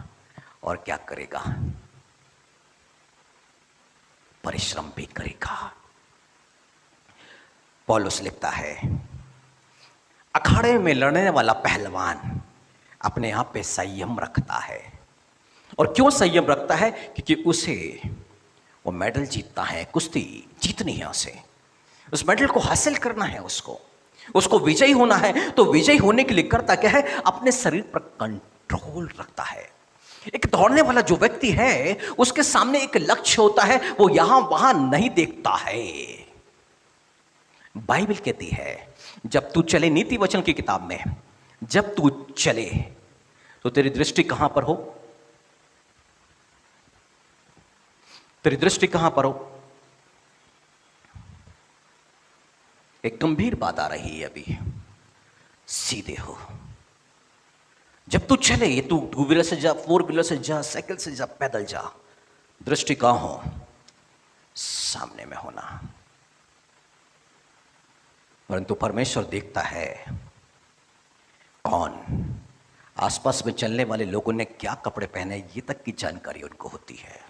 और क्या करेगा? परिश्रम भी करेगा। पौलुस लिखता है, अखाड़े में लड़ने वाला पहलवान अपने आप पे संयम रखता है। और क्यों संयम रखता है? क्योंकि उसे वो मेडल जीतता है, कुश्ती जीतनी है उसे, उस मेडल को हासिल करना है, उसको विजयी होना है। तो विजयी होने के लिए करता क्या है? अपने शरीर पर कंट्रोल रखता है। एक दौड़ने वाला जो व्यक्ति है, उसके सामने एक लक्ष्य होता है, वो यहां वहां नहीं देखता है। बाइबल कहती है जब तू चले, नीति वचन की किताब में, जब तू चले तो तेरी दृष्टि कहां पर हो? तेरी दृष्टि कहां पर हो? एक गंभीर बात आ रही है अभी। सीधे हो। जब तू चले, ये तू टू व्हीलर से जा, फोर व्हीलर से जा, साइकिल से जा, पैदल जा, दृष्टि कहां हो? सामने में होना। परंतु परमेश्वर देखता है कौन, आसपास में चलने वाले लोगों ने क्या कपड़े पहने, ये तक की जानकारी उनको होती है।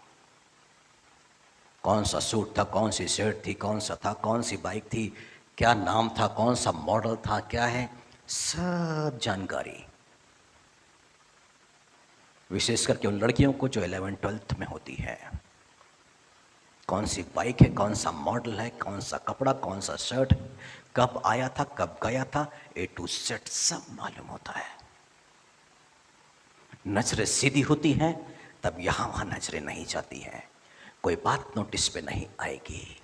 कौन सा सूट था, कौन सी शर्ट थी, कौन सा था, कौन सी बाइक थी, क्या नाम था, कौन सा मॉडल था, क्या है, सब जानकारी। विशेष करके उन लड़कियों को जो 11th-12th में होती है। कौन सी बाइक है, कौन सा मॉडल है, कौन सा कपड़ा, कौन सा शर्ट, कब आया था, कब गया था, A to Z सब मालूम होता है। नजरें सीधी होती हैं तब यहां वहां नजरें नहीं जाती हैं, कोई बात नोटिस पे नहीं आएगी।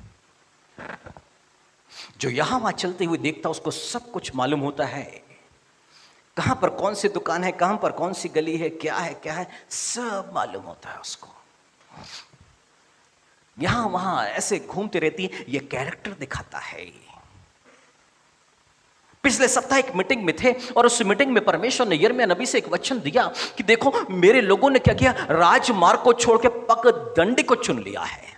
जो यहां वहां चलते हुए देखता उसको सब कुछ मालूम होता है, कहां पर कौन सी दुकान है, कहां पर कौन सी गली है, क्या है, सब मालूम होता है उसको। यहां वहां ऐसे घूमती रहती है, ये कैरेक्टर दिखाता है। पिछले सप्ताह एक मीटिंग में थे और उस मीटिंग में परमेश्वर ने यिर्मयाह नबी से एक वचन दिया कि देखो मेरे लोगों ने क्या किया, राजमार्ग को छोड़ के पगडंडी को चुन लिया है।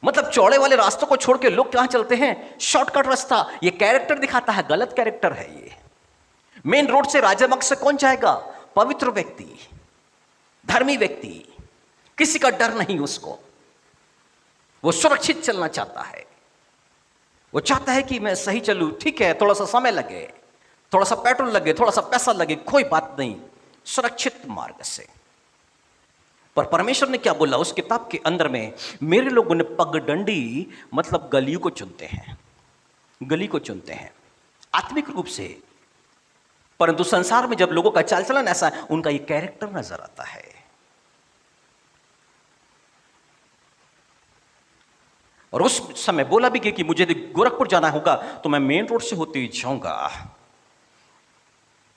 मतलब चौड़े वाले रास्तों को छोड़ के लोग कहां चलते हैं? शॉर्टकट रास्ता। ये कैरेक्टर दिखाता है, गलत कैरेक्टर है ये। मेन रोड से राजमार्ग से कौन जाएगा? पवित्र व्यक्ति, धर्मी व्यक्ति, किसी का डर नहीं उसको, वो सुरक्षित चलना चाहता है। वो चाहता है कि मैं सही चलूं, ठीक है, थोड़ा सा समय लगे, थोड़ा सा पेट्रोल लगे, थोड़ा सा पैसा लगे, कोई बात नहीं, सुरक्षित मार्ग से। पर परमेश्वर ने क्या बोला उस किताब के अंदर में? मेरे लोगों ने पगडंडी मतलब गलियों को चुनते हैं, गली को चुनते हैं आत्मिक रूप से। परंतु संसार में जब लोगों का चाल चलन ऐसा है, उनका ये कैरेक्टर नजर आता है। और उस समय बोला भी कि मुझे गोरखपुर जाना होगा तो मैं मेन रोड से होते ही जाऊंगा।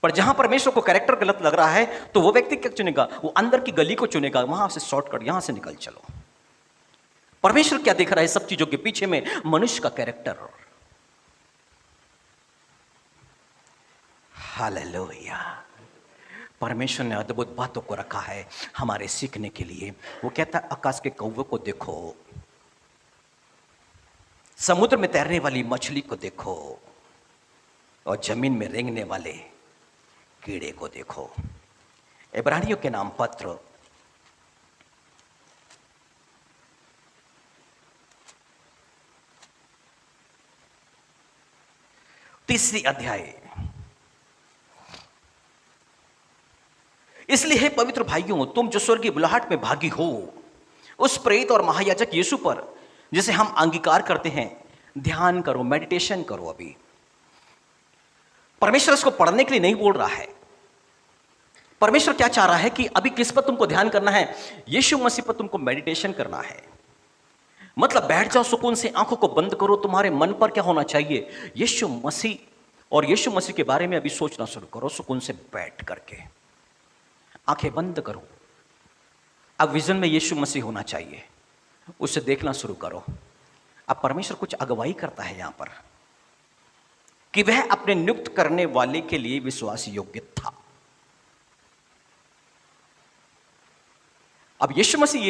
पर जहां परमेश्वर को कैरेक्टर गलत लग रहा है तो वो व्यक्ति क्या चुनेगा? वो अंदर की गली को चुनेगा, वहां से शॉर्टकट, यहां से निकल चलो। परमेश्वर क्या देख रहा है सब चीजों के पीछे में? मनुष्य का कैरेक्टर। हालेलुया। परमेश्वर ने अद्भुत बातों को रखा है हमारे सीखने के लिए। वो कहता है आकाश के कौवे को देखो, समुद्र में तैरने वाली मछली को देखो, और जमीन में रेंगने वाले कीड़े को देखो। इब्रानियों के नाम पत्र 3 अध्याय। इसलिए हे पवित्र भाइयों, तुम जो स्वर्गीय बुलाहट में भागी हो, उस प्रेरित और महायाजक यीशु पर जिसे हम अंगीकार करते हैं, ध्यान करो, मेडिटेशन करो। अभी परमेश्वर इसको पढ़ने के लिए नहीं बोल रहा है। परमेश्वर क्या चाह रहा है कि अभी किस पर तुमको ध्यान करना है? यीशु मसीह पर तुमको मेडिटेशन करना है। मतलब बैठ जाओ सुकून से, आंखों को बंद करो। तुम्हारे मन पर क्या होना चाहिए? यीशु मसीह और यीशु मसीह के बारे में अभी सोचना शुरू करो, सुकून से बैठ करके आंखें बंद करो। अब विजन में यीशु मसीह होना चाहिए, उसे देखना शुरू करो। अब परमेश्वर कुछ अगुवाई करता है यहां पर कि वह अपने नियुक्त करने वाले के लिए विश्वास योग्य था। अब यीशु मसीह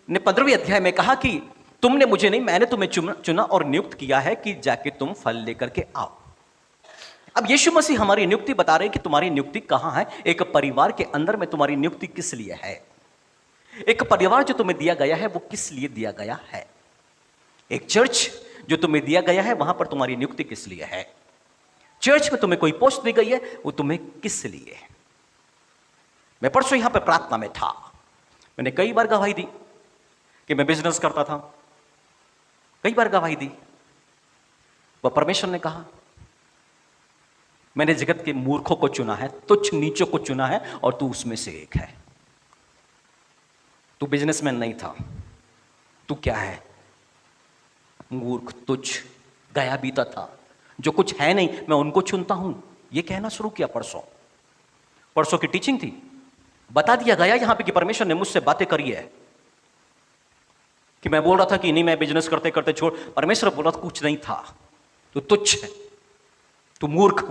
ने 15वें अध्याय में कहा कि तुमने मुझे नहीं, मैंने तुम्हें चुना और नियुक्त किया है कि जाके तुम फल लेकर के आओ। अब यीशु मसीह हमारी नियुक्ति बता रहे हैं कि तुम्हारी नियुक्ति कहां है। एक परिवार के अंदर में तुम्हारी नियुक्ति किस लिए है? एक परिवार जो तुम्हें दिया गया है वो किस लिए दिया गया है? एक चर्च जो तुम्हें दिया गया है, वहां पर तुम्हारी नियुक्ति किस लिए है? चर्च में तुम्हें कोई पोस्ट दी गई है, वो तुम्हें किस लिए है? मैं परसों यहां पर प्रार्थना में था, मैंने कई बार गवाही दी कि मैं बिजनेस करता था, कई बार गवाही दी। वह परमेश्वर ने कहा मैंने जगत के मूर्खों को चुना है, तुच्छ नीचों को चुना है, और तू उसमें से एक है। तू बिजनेसमैन नहीं था, तू क्या है? मूर्ख, तुच्छ, गया बीता था, जो कुछ है नहीं मैं उनको चुनता हूं। यह कहना शुरू किया परसों की टीचिंग थी। बता दिया गया यहां पे कि परमेश्वर ने मुझसे बातें करी है। कि मैं बोल रहा था कि नहीं मैं बिजनेस करते करते छोड़, परमेश्वर बोल रहा था कुछ नहीं था, तू तुच्छ है, तू मूर्ख,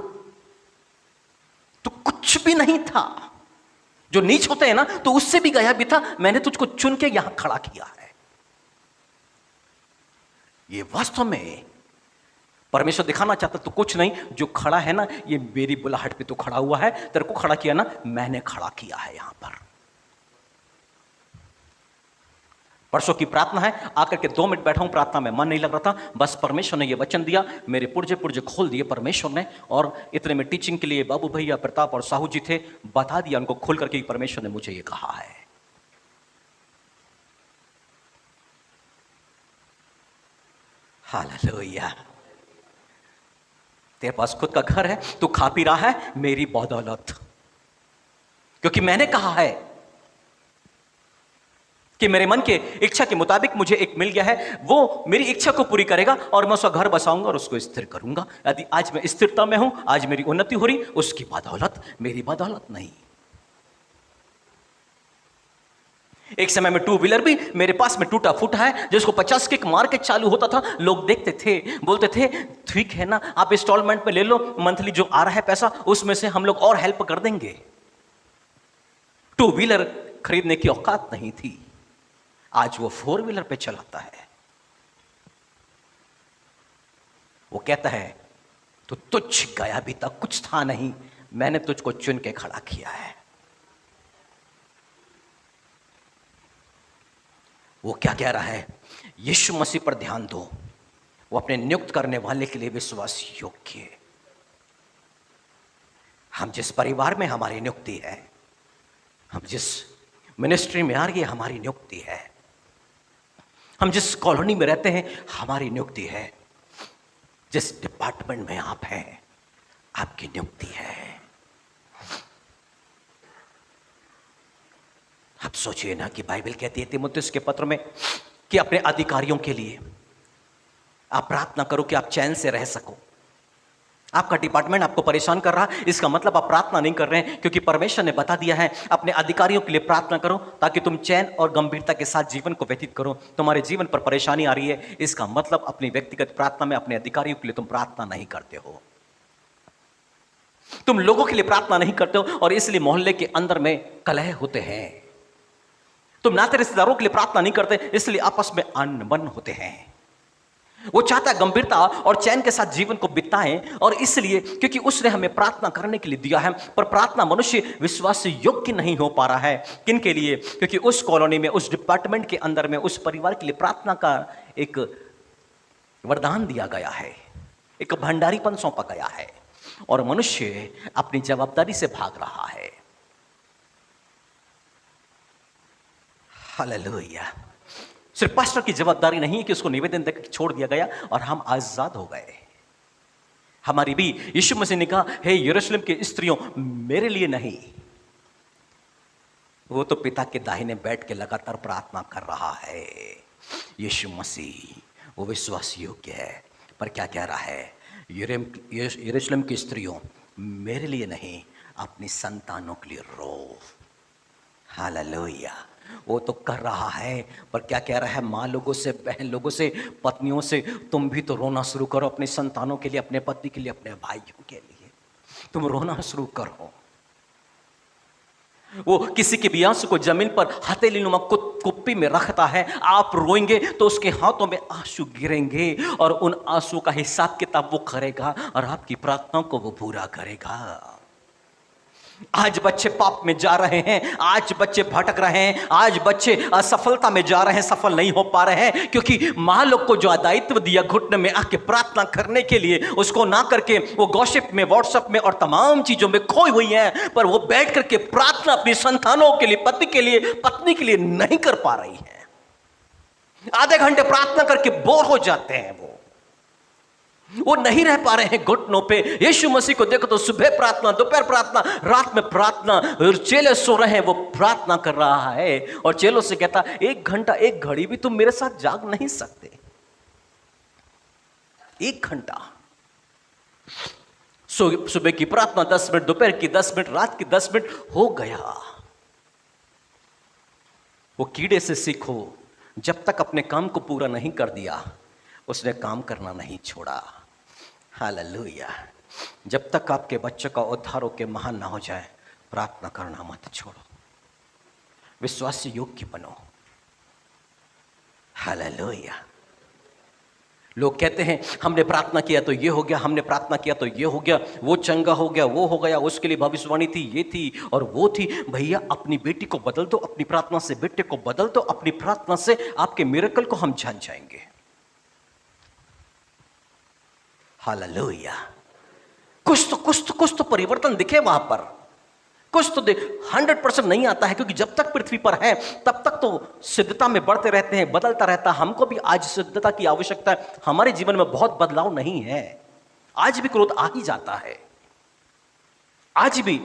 तू कुछ भी नहीं था। जो नीच होते हैं ना तो उससे भी गया भी था, मैंने तुझको चुन के यहां खड़ा किया है। ये वास्तव में परमेश्वर दिखाना चाहता तू कुछ नहीं, जो खड़ा है ना ये मेरी बुलाहट पे तो खड़ा हुआ है, तेरे को खड़ा किया ना मैंने खड़ा किया है यहां पर। परसों की प्रार्थना है, आकर के 2 मिनट बैठा हूं, प्रार्थना में मन नहीं लग रहा था, बस परमेश्वर ने यह वचन दिया, मेरे पुर्जे पुर्जे खोल दिए परमेश्वर ने, और इतने में टीचिंग के लिए बाबू भैया, प्रताप और साहू जी थे, बता दिया उनको खोल करके परमेश्वर ने मुझे यह कहा है। हालेलुया। तेरे पास खुद का घर है, तू खा पी रहा है मेरी बदौलत, क्योंकि मैंने कहा है कि मेरे मन के इच्छा के मुताबिक मुझे एक मिल गया है, वो मेरी इच्छा को पूरी करेगा और मैं उसका घर बसाऊंगा और उसको स्थिर करूंगा। यदि आज मैं स्थिरता में हूं, आज मेरी उन्नति हो रही, उसकी बदौलत, मेरी बदौलत नहीं। एक समय में 2 व्हीलर भी मेरे पास में टूटा फूटा है, जिसको 50 किक मार के चालू होता था, लोग देखते थे, बोलते थे ठीक है ना, आप इंस्टॉलमेंट पे ले लो, मंथली जो आ रहा है पैसा उसमें से हम लोग और हेल्प कर देंगे। 2 व्हीलर खरीदने की औकात नहीं थी, आज वो 4 व्हीलर पे चलाता है। वो कहता है तो तुझ गया भी तक कुछ था नहीं, मैंने तुझको चुन के खड़ा किया है। वो क्या कह रहा है? यीशु मसीह पर ध्यान दो, वो अपने नियुक्त करने वाले के लिए विश्वास योग्य है। हम जिस परिवार में हमारी नियुक्ति है, हम जिस मिनिस्ट्री में आ रही है हमारी नियुक्ति है, हम जिस कॉलोनी में रहते हैं हमारी नियुक्ति है, जिस डिपार्टमेंट में आप हैं आपकी नियुक्ति है। आप सोचिए ना कि बाइबल कहती है तीमुथियुस के पत्र में कि अपने अधिकारियों के लिए आप प्रार्थना करो कि आप चैन से रह सको। आपका डिपार्टमेंट आपको परेशान कर रहा, इसका मतलब आप प्रार्थना नहीं कर रहे हैं, क्योंकि परमेश्वर ने बता दिया है अपने अधिकारियों के लिए प्रार्थना करो ताकि तुम चैन और गंभीरता के साथ जीवन को व्यतीत करो। तुम्हारे जीवन पर परेशानी आ रही है, इसका मतलब अपनी व्यक्तिगत प्रार्थना में अपने अधिकारियों के लिए तुम प्रार्थना नहीं करते हो, तुम लोगों के लिए प्रार्थना नहीं करते हो, और इसलिए मोहल्ले के अंदर में कलह होते हैं। तुम नाते रिश्तेदारों के लिए प्रार्थना नहीं करते, इसलिए आपस में अनबन होते हैं। वो चाहता है गंभीरता और चैन के साथ जीवन को बिताएं, और इसलिए क्योंकि उसने हमें प्रार्थना करने के लिए दिया है, पर प्रार्थना मनुष्य विश्वास से योग्य नहीं हो पा रहा है। किन के लिए? क्योंकि उस कॉलोनी में, उस डिपार्टमेंट के अंदर में, उस परिवार के लिए प्रार्थना का एक वरदान दिया गया है, एक भंडारीपन सौंपा गया है, और मनुष्य अपनी जवाबदारी से भाग रहा है। हालेलुया। सिर्फ पास्टर की जवाबदारी नहीं है कि उसको निवेदन देकर छोड़ दिया गया और हम आजाद हो गए। हमारी भी यीशु मसीह ने कहा, हे यरूशलेम की स्त्रियों, मेरे लिए नहीं। वो तो पिता के दाहिने बैठ के लगातार प्रार्थना कर रहा है। यीशु मसीह वो विश्वास योग्य है, पर क्या कह रहा है? यरूशलेम की स्त्रियों, मेरे लिए नहीं, अपनी संतानों के लिए रो। हालेलुया। वो तो कर रहा है, पर क्या कह रहा है? माँ लोगों से, बहन लोगों से, पत्नियों से, तुम भी तो रोना शुरू करो अपने संतानों के लिए, अपने पति के लिए, अपने भाइयों के लिए। तुम रोना शुरू करो। वो किसी के भी आंसू को जमीन पर हथेलीनुमा कुप्पी में रखता है, आप रोएंगे तो उसके हाथों में आंसू गिरेंगे, और उन आंसू का हिसाब किताब वो करेगा, और आपकी प्रार्थनाओं को वो पूरा करेगा। आज बच्चे पाप में जा रहे हैं, आज बच्चे भटक रहे हैं, आज बच्चे असफलता में जा रहे हैं, सफल नहीं हो पा रहे हैं, क्योंकि माँ लोग को जो दायित्व दिया घुटने में आके प्रार्थना करने के लिए, उसको ना करके वो गॉसिप में, व्हाट्सएप में और तमाम चीजों में खोई हुई हैं, पर वो बैठ करके प्रार्थना अपनी संतानों के लिए, पति के लिए, पत्नी के लिए नहीं कर पा रही है। आधे घंटे प्रार्थना करके बोर हो जाते हैं, वो नहीं रह पा रहे हैं घुटनों पे। यीशु मसीह को देखो तो सुबह प्रार्थना, दोपहर प्रार्थना, रात में प्रार्थना। चेले सो रहे हैं, वो प्रार्थना कर रहा है, और चेलों से कहता, 1 घंटा, 1 घड़ी भी तुम मेरे साथ जाग नहीं सकते? 1 घंटा सुबह की प्रार्थना 10 मिनट, दोपहर की 10 मिनट, रात की 10 मिनट हो गया। वो कीड़े से सीखो, जब तक अपने काम को पूरा नहीं कर दिया, उसने काम करना नहीं छोड़ा। हालेलुया। जब तक आपके बच्चों का उद्धार होकर महान ना हो जाए, प्रार्थना करना मत छोड़ो, विश्वास योग्य बनो। हालेलुया। लोग कहते हैं हमने प्रार्थना किया तो ये हो गया, हमने प्रार्थना किया तो ये हो गया, वो चंगा हो गया, वो हो गया, उसके लिए भविष्यवाणी थी, ये थी और वो थी। भैया, अपनी बेटी को बदल दो, अपनी प्रार्थना से बेटे को बदल दो, अपनी प्रार्थना से आपके मिरेकल को हम जान जाएंगे। हालेलुया। कुछ तो परिवर्तन दिखे वहां पर, कुछ तो 100% नहीं आता है, क्योंकि जब तक पृथ्वी पर है तब तक तो सिद्धता में बढ़ते रहते हैं, बदलता रहता है। हमको भी आज सिद्धता की आवश्यकता है। हमारे जीवन में बहुत बदलाव नहीं है, आज भी क्रोध आ ही जाता है, आज भी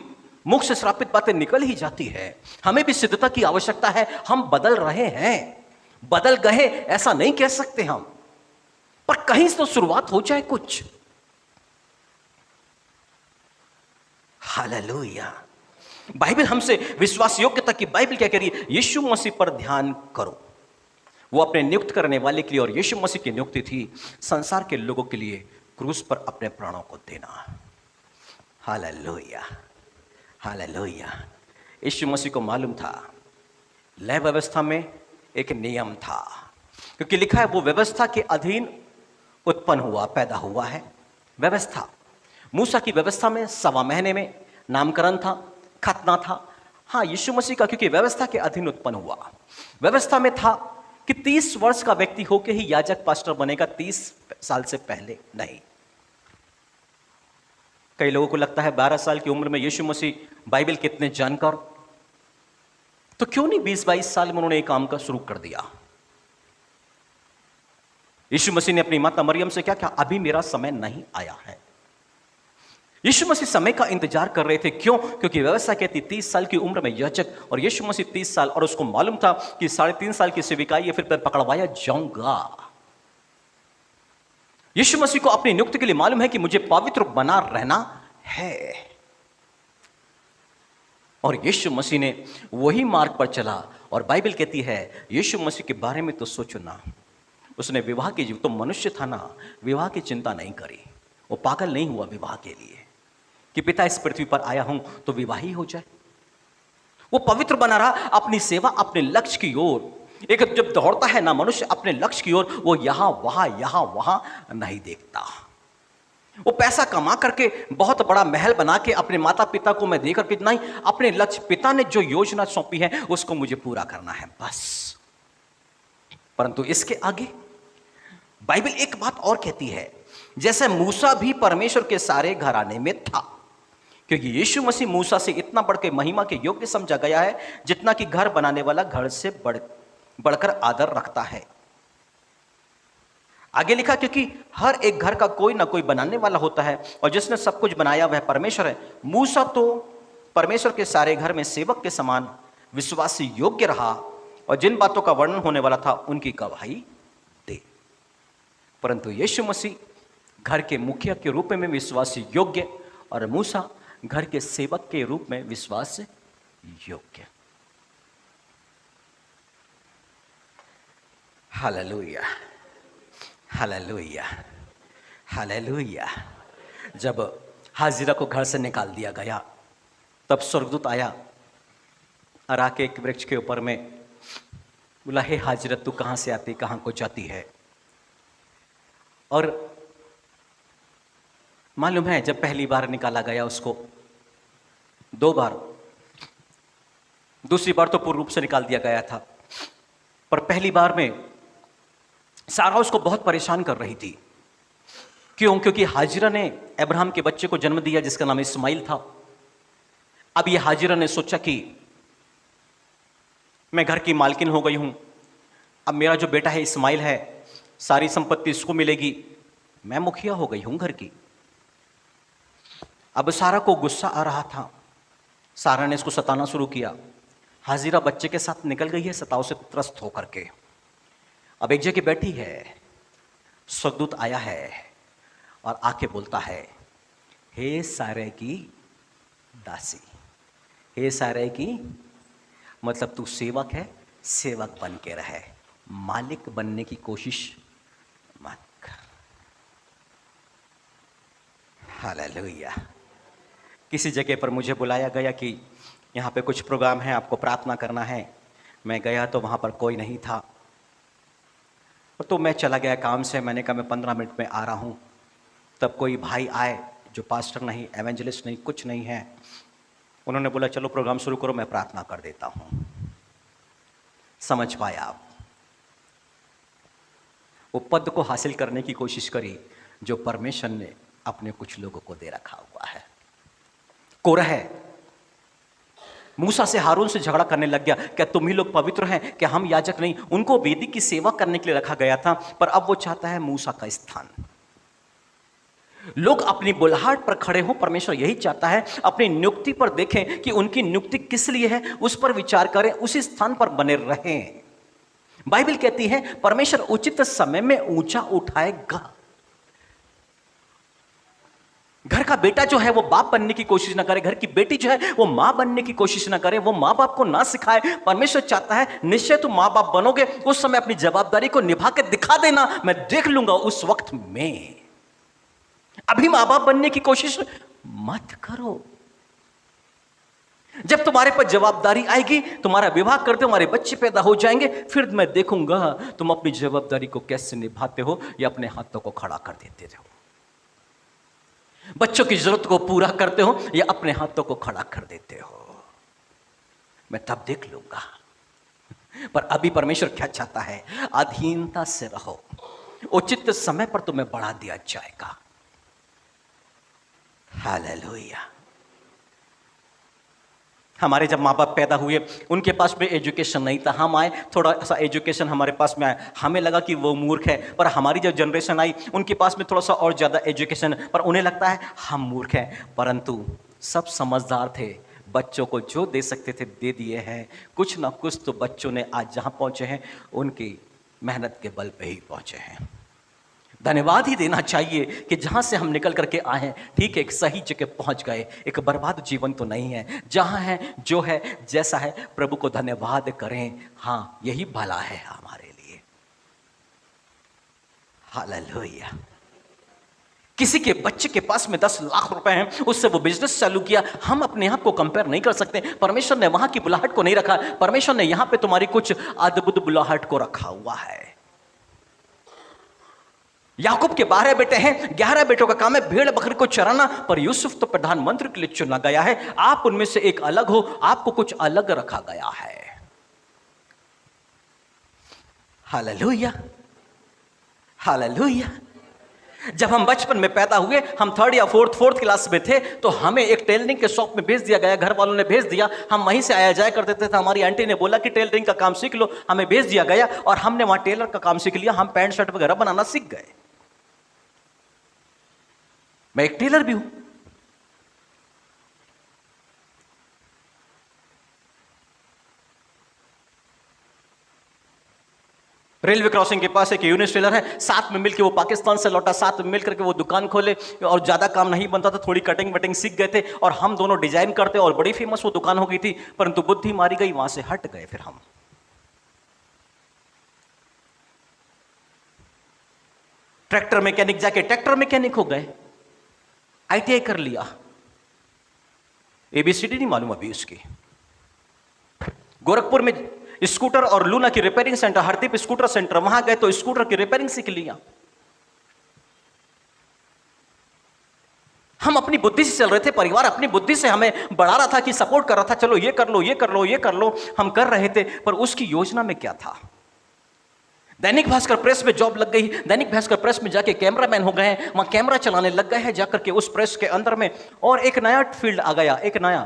मुख से श्रापित बातें निकल ही जाती है। हमें भी सिद्धता की आवश्यकता है। हम बदल रहे हैं, बदल गए ऐसा नहीं कह सकते हम, पर कहीं से तो शुरुआत हो जाए कुछ। हालेलुया। बाइबल हमसे विश्वास योग्यता की बाइबल क्या कह रही है? यीशु मसीह पर ध्यान करो। वो अपने नियुक्त करने वाले के लिए, और यीशु मसीह की नियुक्ति थी संसार के लोगों के लिए क्रूस पर अपने प्राणों को देना। Hallelujah, hallelujah. यीशु मसीह को मालूम था लय व्यवस्था में एक नियम था, क्योंकि लिखा है वो व्यवस्था के अधीन उत्पन्न हुआ, पैदा हुआ है। व्यवस्था, मूसा की व्यवस्था में 1.25 महीने में नामकरण था, खतना था। हाँ, यीशु मसीह का क्योंकि व्यवस्था के अधीन उत्पन्न हुआ। व्यवस्था में था कि 30 वर्ष का व्यक्ति होकर ही याजक पास्टर बनेगा, 30 साल से पहले नहीं। कई लोगों को लगता है 12 साल की उम्र में यीशु मसीह बाइबल के इतने जानकार, तो क्यों नहीं 20-22 साल में उन्होंने एक काम का शुरू कर दिया। यीशु मसीह ने अपनी माता मरियम से क्या कहा? अभी मेरा समय नहीं आया है। यीशु मसीह समय का इंतजार कर रहे थे। क्यों? क्योंकि व्यवस्था कहती 30 साल की उम्र में याजक, और यीशु मसीह 30 साल, और उसको मालूम था कि 3.5 साल की सेविकाई है, फिर मैं पकड़वाया जाऊंगा। यीशु मसीह को अपनी नियुक्ति के लिए मालूम है कि मुझे पवित्र बना रहना है, और यीशु मसीह ने वही मार्ग पर चला। और बाइबल कहती है यीशु मसीह के बारे में तो सोचो ना, उसने विवाह की, तो मनुष्य था ना, विवाह की चिंता नहीं करी। वो पागल नहीं हुआ विवाह के लिए कि पिता इस पृथ्वी पर आया हूं तो विवाह ही हो जाए। वो पवित्र बना रहा अपनी सेवा, अपने लक्ष्य की ओर। एक जब दौड़ता है ना मनुष्य अपने लक्ष्य की ओर, वो यहां वहां नहीं देखता। वो पैसा कमा करके बहुत बड़ा महल बना के अपने माता पिता को मैं देकर के नहीं, अपने लक्ष्य, पिता ने जो योजना सौंपी है उसको मुझे पूरा करना है बस। परंतु इसके आगे बाइबल एक बात और कहती है, जैसे मूसा भी परमेश्वर के सारे घराने में था, क्योंकि यीशु मसीह मूसा से इतना बढ़ के महिमा के योग्य समझा गया है जितना कि घर बनाने वाला घर से बढ़कर आदर रखता है। आगे लिखा, क्योंकि हर एक घर का कोई ना कोई बनाने वाला होता है, और जिसने सब कुछ बनाया वह परमेश्वर है। मूसा तो परमेश्वर के सारे घर में सेवक के समान विश्वासी योग्य रहा, और जिन बातों का वर्णन होने वाला था उनकी गवाही दे। परंतु यीशु मसीह घर के मुखिया के रूप में विश्वासी योग्य, और मूसा घर के सेवक के रूप में विश्वास योग्य। Hallelujah, hallelujah, hallelujah. जब हाजिरा को घर से निकाल दिया गया, तब स्वर्गदूत आया और आके एक वृक्ष के ऊपर में बोला, हे हाजिरा, तू कहां से आती, कहां को जाती है? और मालूम है जब पहली बार निकाला गया उसको, 2 बार, दूसरी बार तो पूर्ण रूप से निकाल दिया गया था, पर पहली बार में सारा उसको बहुत परेशान कर रही थी। क्यों? क्योंकि हाजिरा ने अब्राहम के बच्चे को जन्म दिया जिसका नाम इस्माइल था। अब ये हाजिरा ने सोचा कि मैं घर की मालकिन हो गई हूं, अब मेरा जो बेटा है इस्माइल है, सारी संपत्ति इसको मिलेगी, मैं मुखिया हो गई हूं घर की। अब सारा को गुस्सा आ रहा था, सारा ने इसको सताना शुरू किया। हाजिरा बच्चे के साथ निकल गई है सताव से त्रस्त होकर के। अब एक जगह बैठी है, स्वर्गदूत आया है और आके बोलता है, हे सारे की दासी, हे सारे की, मतलब तू सेवक है, सेवक बन के रहे, मालिक बनने की कोशिश मत कर। हालेलुया। किसी जगह पर मुझे बुलाया गया कि यहाँ पे कुछ प्रोग्राम है, आपको प्रार्थना करना है। मैं गया तो वहाँ पर कोई नहीं था, तो मैं चला गया काम से। मैंने कहा मैं 15 मिनट में आ रहा हूँ। तब कोई भाई आए जो पास्टर नहीं, एवेंजलिस्ट नहीं, कुछ नहीं है। उन्होंने बोला चलो प्रोग्राम शुरू करो, मैं प्रार्थना कर देता हूँ। समझ पाया आप? वो पद को हासिल करने की कोशिश करी जो परमेश्वर ने अपने कुछ लोगों को दे रखा हुआ है। कोरह मूसा से, हारून से झगड़ा करने लग गया, क्या तुम ही लोग पवित्र हैं, क्या हम याजक नहीं? उनको वेदी की सेवा करने के लिए रखा गया था, पर अब वो चाहता है मूसा का स्थान। लोग अपनी बुलाहट पर खड़े हो, परमेश्वर यही चाहता है अपनी नियुक्ति पर देखें कि उनकी नियुक्ति किस लिए है, उस पर विचार करें, उसी स्थान पर बने रहें। बाइबल कहती है परमेश्वर उचित समय में ऊंचा उठाएगा। घर का बेटा जो है वो बाप बनने की कोशिश ना करे, घर की बेटी जो है वो मां बनने की कोशिश ना करे, वो मां बाप को ना सिखाए। परमेश्वर चाहता है निश्चय तुम मां बाप बनोगे, उस समय अपनी जवाबदारी को निभा के दिखा देना, मैं देख लूंगा उस वक्त में। अभी मां बाप बनने की कोशिश मत करो। जब तुम्हारे पर जवाबदारी आएगी, तुम्हारा विवाह करते हो, हमारे बच्चे पैदा हो जाएंगे, फिर मैं देखूंगा तुम अपनी जवाबदारी को कैसे निभाते हो या अपने हाथों को खड़ा कर देते हो, बच्चों की जरूरत को पूरा करते हो या अपने हाथों को खड़ा कर देते हो। मैं तब देख लूंगा। पर अभी परमेश्वर क्या चाहता है? अधीनता से रहो, उचित समय पर तुम्हें बढ़ा दिया जाएगा। हालेलुया। हमारे जब माँ बाप पैदा हुए, उनके पास भी एजुकेशन नहीं था। हम आए, थोड़ा सा एजुकेशन हमारे पास में आया, हमें लगा कि वो मूर्ख है। पर हमारी जब जनरेशन आई, उनके पास में थोड़ा सा और ज़्यादा एजुकेशन, पर उन्हें लगता है हम मूर्ख हैं। परंतु सब समझदार थे, बच्चों को जो दे सकते थे दे दिए हैं। कुछ ना कुछ तो बच्चों ने आज जहाँ पहुँचे हैं, उनकी मेहनत के बल पे ही पहुँचे हैं। धन्यवाद ही देना चाहिए कि जहां से हम निकल करके आए हैं, ठीक है, एक सही जगह पहुंच गए। एक बर्बाद जीवन तो नहीं है। जहां है, जो है, जैसा है, प्रभु को धन्यवाद करें। हाँ, यही भला है हमारे लिए। हालेलुया। किसी के बच्चे के पास में 10 लाख रुपए हैं, उससे वो बिजनेस चालू किया। हम अपने आप को कंपेयर नहीं कर सकते। परमेश्वर ने वहां की बुलाहट को नहीं रखा, परमेश्वर ने यहां पे तुम्हारी कुछ अद्भुत बुलाहट को रखा हुआ है। याकूब के 12 बेटे हैं, 11 बेटों का काम है भेड़ बकरी को चराना, पर यूसुफ तो प्रधानमंत्री के लिए चुना गया है। आप उनमें से एक अलग हो, आपको कुछ अलग रखा गया है। Hallelujah, hallelujah. जब हम बचपन में पैदा हुए, हम 3rd या 4th क्लास में थे, तो हमें एक टेलरिंग के शॉप में भेज दिया गया, घर वालों ने भेज दिया। हम वहीं से आया जाया करते थे। हमारी आंटी ने बोला कि टेलरिंग का काम सीख लो, हमें भेज दिया गया और हमने वहां टेलर का काम सीख लिया। हम पैंट शर्ट वगैरह बनाना सीख गए। मैं एक टेलर भी हूं। रेलवे क्रॉसिंग के पास एक यूनिस टेलर है, साथ में मिलकर वो पाकिस्तान से लौटा, साथ में मिलकर के वो दुकान खोले और ज्यादा काम नहीं बनता था, थोड़ी कटिंग वटिंग सीख गए थे और हम दोनों डिजाइन करते और बड़ी फेमस वो दुकान हो गई थी। परंतु बुद्धि मारी गई, वहां से हट गए। फिर हम ट्रैक्टर मैकेनिक जाके ट्रैक्टर मैकेनिक हो गए। आईटीआई कर लिया, एबीसीडी नहीं मालूम अभी उसकी। गोरखपुर में स्कूटर और लूना की repairing centre, Hardeep scooter centre, वहां गए तो स्कूटर की रिपेयरिंग सीख लिया। हम अपनी बुद्धि से चल रहे थे, परिवार अपनी बुद्धि से हमें बढ़ा रहा था कि सपोर्ट कर रहा था, चलो ये कर लो, ये कर लो, ये कर लो। हम कर रहे थे, पर उसकी योजना में क्या था? दैनिक भास्कर प्रेस में जॉब लग गई, दैनिक भास्कर प्रेस में जाके कैमरामैन हो गए, वहां कैमरा चलाने लग गए हैं जाकर के उस प्रेस के अंदर में। और एक नया फील्ड आ गया, एक नया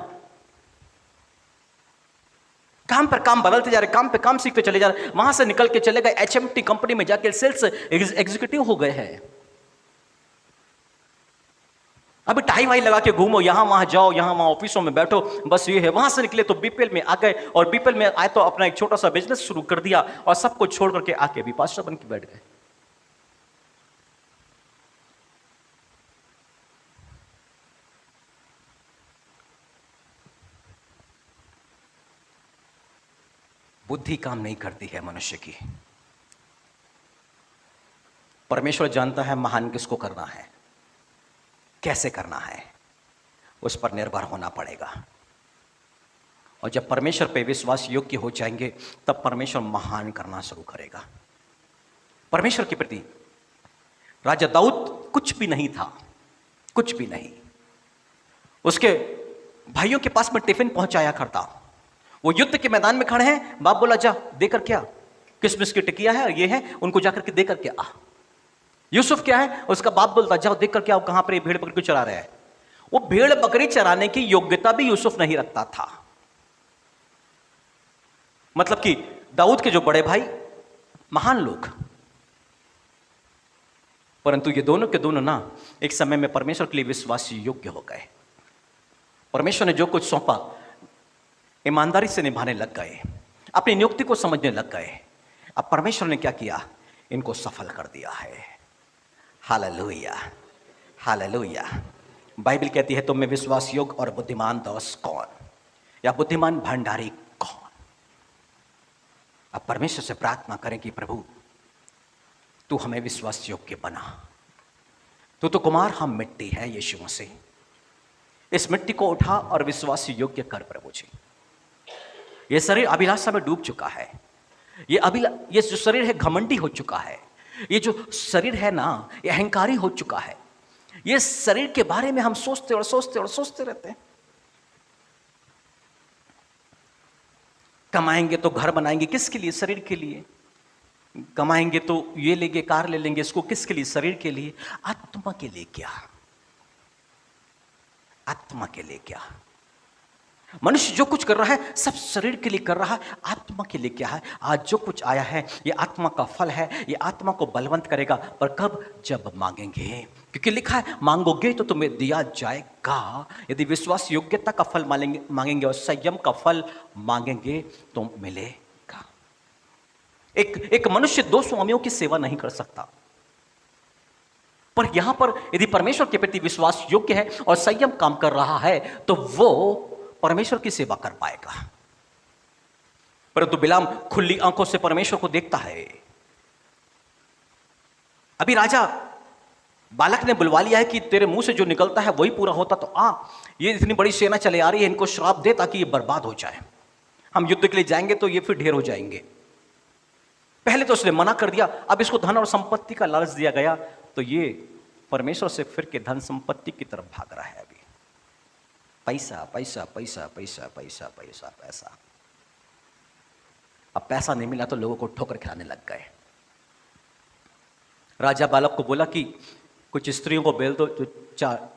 काम पर काम बदलते जा रहे, काम पे काम सीखते चले जा रहे। वहां से निकल के चले गए एचएमटी कंपनी में, जाके सेल्स एग्जीक्यूटिव हो गए हैं। अभी टाई वाई लगा के घूमो, यहां वहां जाओ, यहां वहां ऑफिसों में बैठो, बस ये है। वहां से निकले तो बीपीएल में आ गए, और बीपीएल में आए तो अपना एक छोटा सा बिजनेस शुरू कर दिया, और सबको छोड़ करके आके भी पास्टर बन के बैठ गए। बुद्धि काम नहीं करती है मनुष्य की। परमेश्वर जानता है महान किसको करना है, कैसे करना है, उस पर निर्भर होना पड़ेगा। और जब परमेश्वर पे विश्वास योग्य हो जाएंगे तब परमेश्वर महान करना शुरू करेगा। परमेश्वर के प्रति राजा दाऊद कुछ भी नहीं था, कुछ भी नहीं। उसके भाइयों के पास में टिफिन पहुंचाया करता। वो युद्ध के मैदान में खड़े हैं, बाप बोला जा देकर क्या, किसमिस की टिकिया है, ये है, उनको जाकर के देकर के आ। यूसुफ क्या है, उसका बाप बोलता जाओ देख कर क्या, कहां पर भेड़ बकरी चरा रहे हैं। वो भेड़ बकरी चराने की योग्यता भी यूसुफ नहीं रखता था। मतलब कि दाऊद के जो बड़े भाई महान लोग, परंतु ये दोनों के दोनों ना एक समय में परमेश्वर के लिए विश्वास योग्य हो गए। परमेश्वर ने जो कुछ सौंपा ईमानदारी से निभाने लग गए, अपनी नियुक्ति को समझने लग गए। अब परमेश्वर ने क्या किया, इनको सफल कर दिया है। Hallelujah, hallelujah. बाइबल कहती है तुम में विश्वास योग्य और बुद्धिमान दोस्त कौन, या बुद्धिमान भंडारी कौन। अब परमेश्वर से प्रार्थना करें कि प्रभु तू हमें विश्वास योग्य बना। तू तो कुमार, हम मिट्टी है। यीशु मसीह इस मिट्टी को उठा और विश्वास योग्य कर प्रभु जी। ये शरीर अभिलाषा में डूब चुका है। ये जो शरीर है घमंडी हो चुका है। ये जो शरीर है ना ये अहंकारी हो चुका है। ये शरीर के बारे में हम सोचते और सोचते और सोचते रहते हैं। कमाएंगे तो घर बनाएंगे, किसके लिए, शरीर के लिए। कमाएंगे तो ये लेंगे, कार ले लेंगे, इसको किसके लिए, शरीर के लिए। आत्मा के लिए क्या, आत्मा के लिए क्या। मनुष्य जो कुछ कर रहा है सब शरीर के लिए कर रहा है, आत्मा के लिए क्या है। आज जो कुछ आया है ये आत्मा का फल है, ये आत्मा को बलवंत करेगा। पर कब, जब मांगेंगे, क्योंकि लिखा है मांगोगे तो तुम्हें दिया जाएगा। यदि विश्वास योग्यता का फल मांगेंगे और संयम का फल मांगेंगे तो मिलेगा। एक मनुष्य दो स्वामियों की सेवा नहीं कर सकता। पर यहां पर यदि परमेश्वर के प्रति विश्वास योग्य है और संयम काम कर रहा है तो वो परमेश्वर की सेवा कर पाएगा। परंतु बिलाम खुली आंखों से परमेश्वर को देखता है। अभी राजा बालक ने बुलवा लिया है कि तेरे मुंह से जो निकलता है वही पूरा होता तो ये इतनी बड़ी सेना चले आ रही है, इनको श्राप दे ताकि ये बर्बाद हो जाए। हम युद्ध के लिए जाएंगे तो ये फिर ढेर हो जाएंगे। पहले तो उसने मना कर दिया, अब इसको धन और संपत्ति का लालच दिया गया तो ये परमेश्वर से फिर के धन संपत्ति की तरफ भाग रहा है। अभी पैसा पैसा पैसा पैसा पैसा पैसा पैसा। अब पैसा नहीं मिला तो लोगों को ठोकर खिलाने लग गए। राजा बालक को बोला कि कुछ स्त्रियों को बेल दो, जो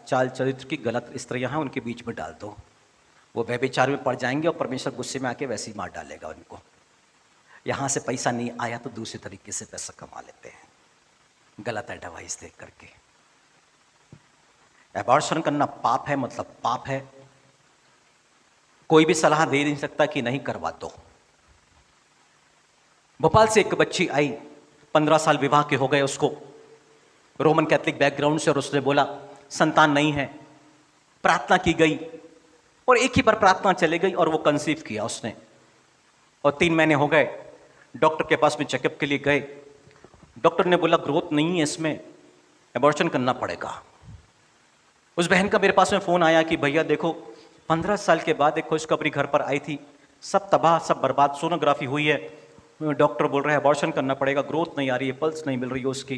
चाल चरित्र की गलत स्त्रियां हैं उनके बीच में डाल दो। वो व्यभिचार में पड़ जाएंगे और परमेश्वर गुस्से में आके वैसे ही मार डालेगा उनको। यहां से पैसा नहीं आया तो दूसरे तरीके से पैसा कमा लेते हैं, गलत एडवाइस देख करके। एबॉर्शन करना पाप है, मतलब पाप है। कोई भी सलाह दे नहीं सकता कि नहीं करवा दो। भोपाल से एक बच्ची आई, 15 साल विवाह के हो गए उसको, रोमन कैथलिक बैकग्राउंड से, और उसने बोला संतान नहीं है। प्रार्थना की गई और एक ही बार प्रार्थना चले गई और वो कंसीव किया उसने। और 3 महीने हो गए, डॉक्टर के पास में चेकअप के लिए गए। डॉक्टर ने बोला ग्रोथ नहीं है इसमें, एबॉर्शन करना पड़ेगा। उस बहन का मेरे पास में फ़ोन आया कि भैया देखो 15 साल के बाद एक खुशखबरी घर पर आई थी, सब तबाह सब बर्बाद, सोनोग्राफी हुई है, डॉक्टर बोल रहे हैं एबॉर्शन करना पड़ेगा, ग्रोथ नहीं आ रही है, पल्स नहीं मिल रही है उसकी,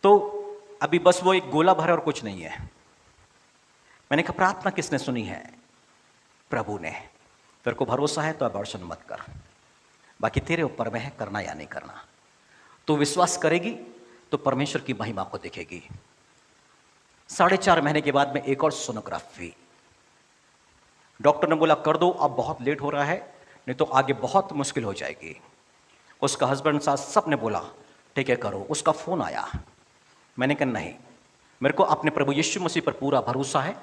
तो अभी बस वो एक गोला भर और कुछ नहीं है। मैंने कहा प्रार्थना किसने सुनी है? प्रभु ने। तेरे को भरोसा है तो एबॉर्शन मत कर, बाकी तेरे ऊपर में है करना या नहीं करना। तो विश्वास करेगी तो परमेश्वर की महिमा को देखेगी। 4.5 महीने के बाद में एक और सोनोग्राफी। डॉक्टर ने बोला कर दो, अब बहुत लेट हो रहा है, नहीं तो आगे बहुत मुश्किल हो जाएगी। उसका हस्बैंड सास सब ने बोला ठीक है करो। उसका फ़ोन आया, मैंने कहा नहीं, मेरे को अपने प्रभु यीशु मसीह पर पूरा भरोसा है,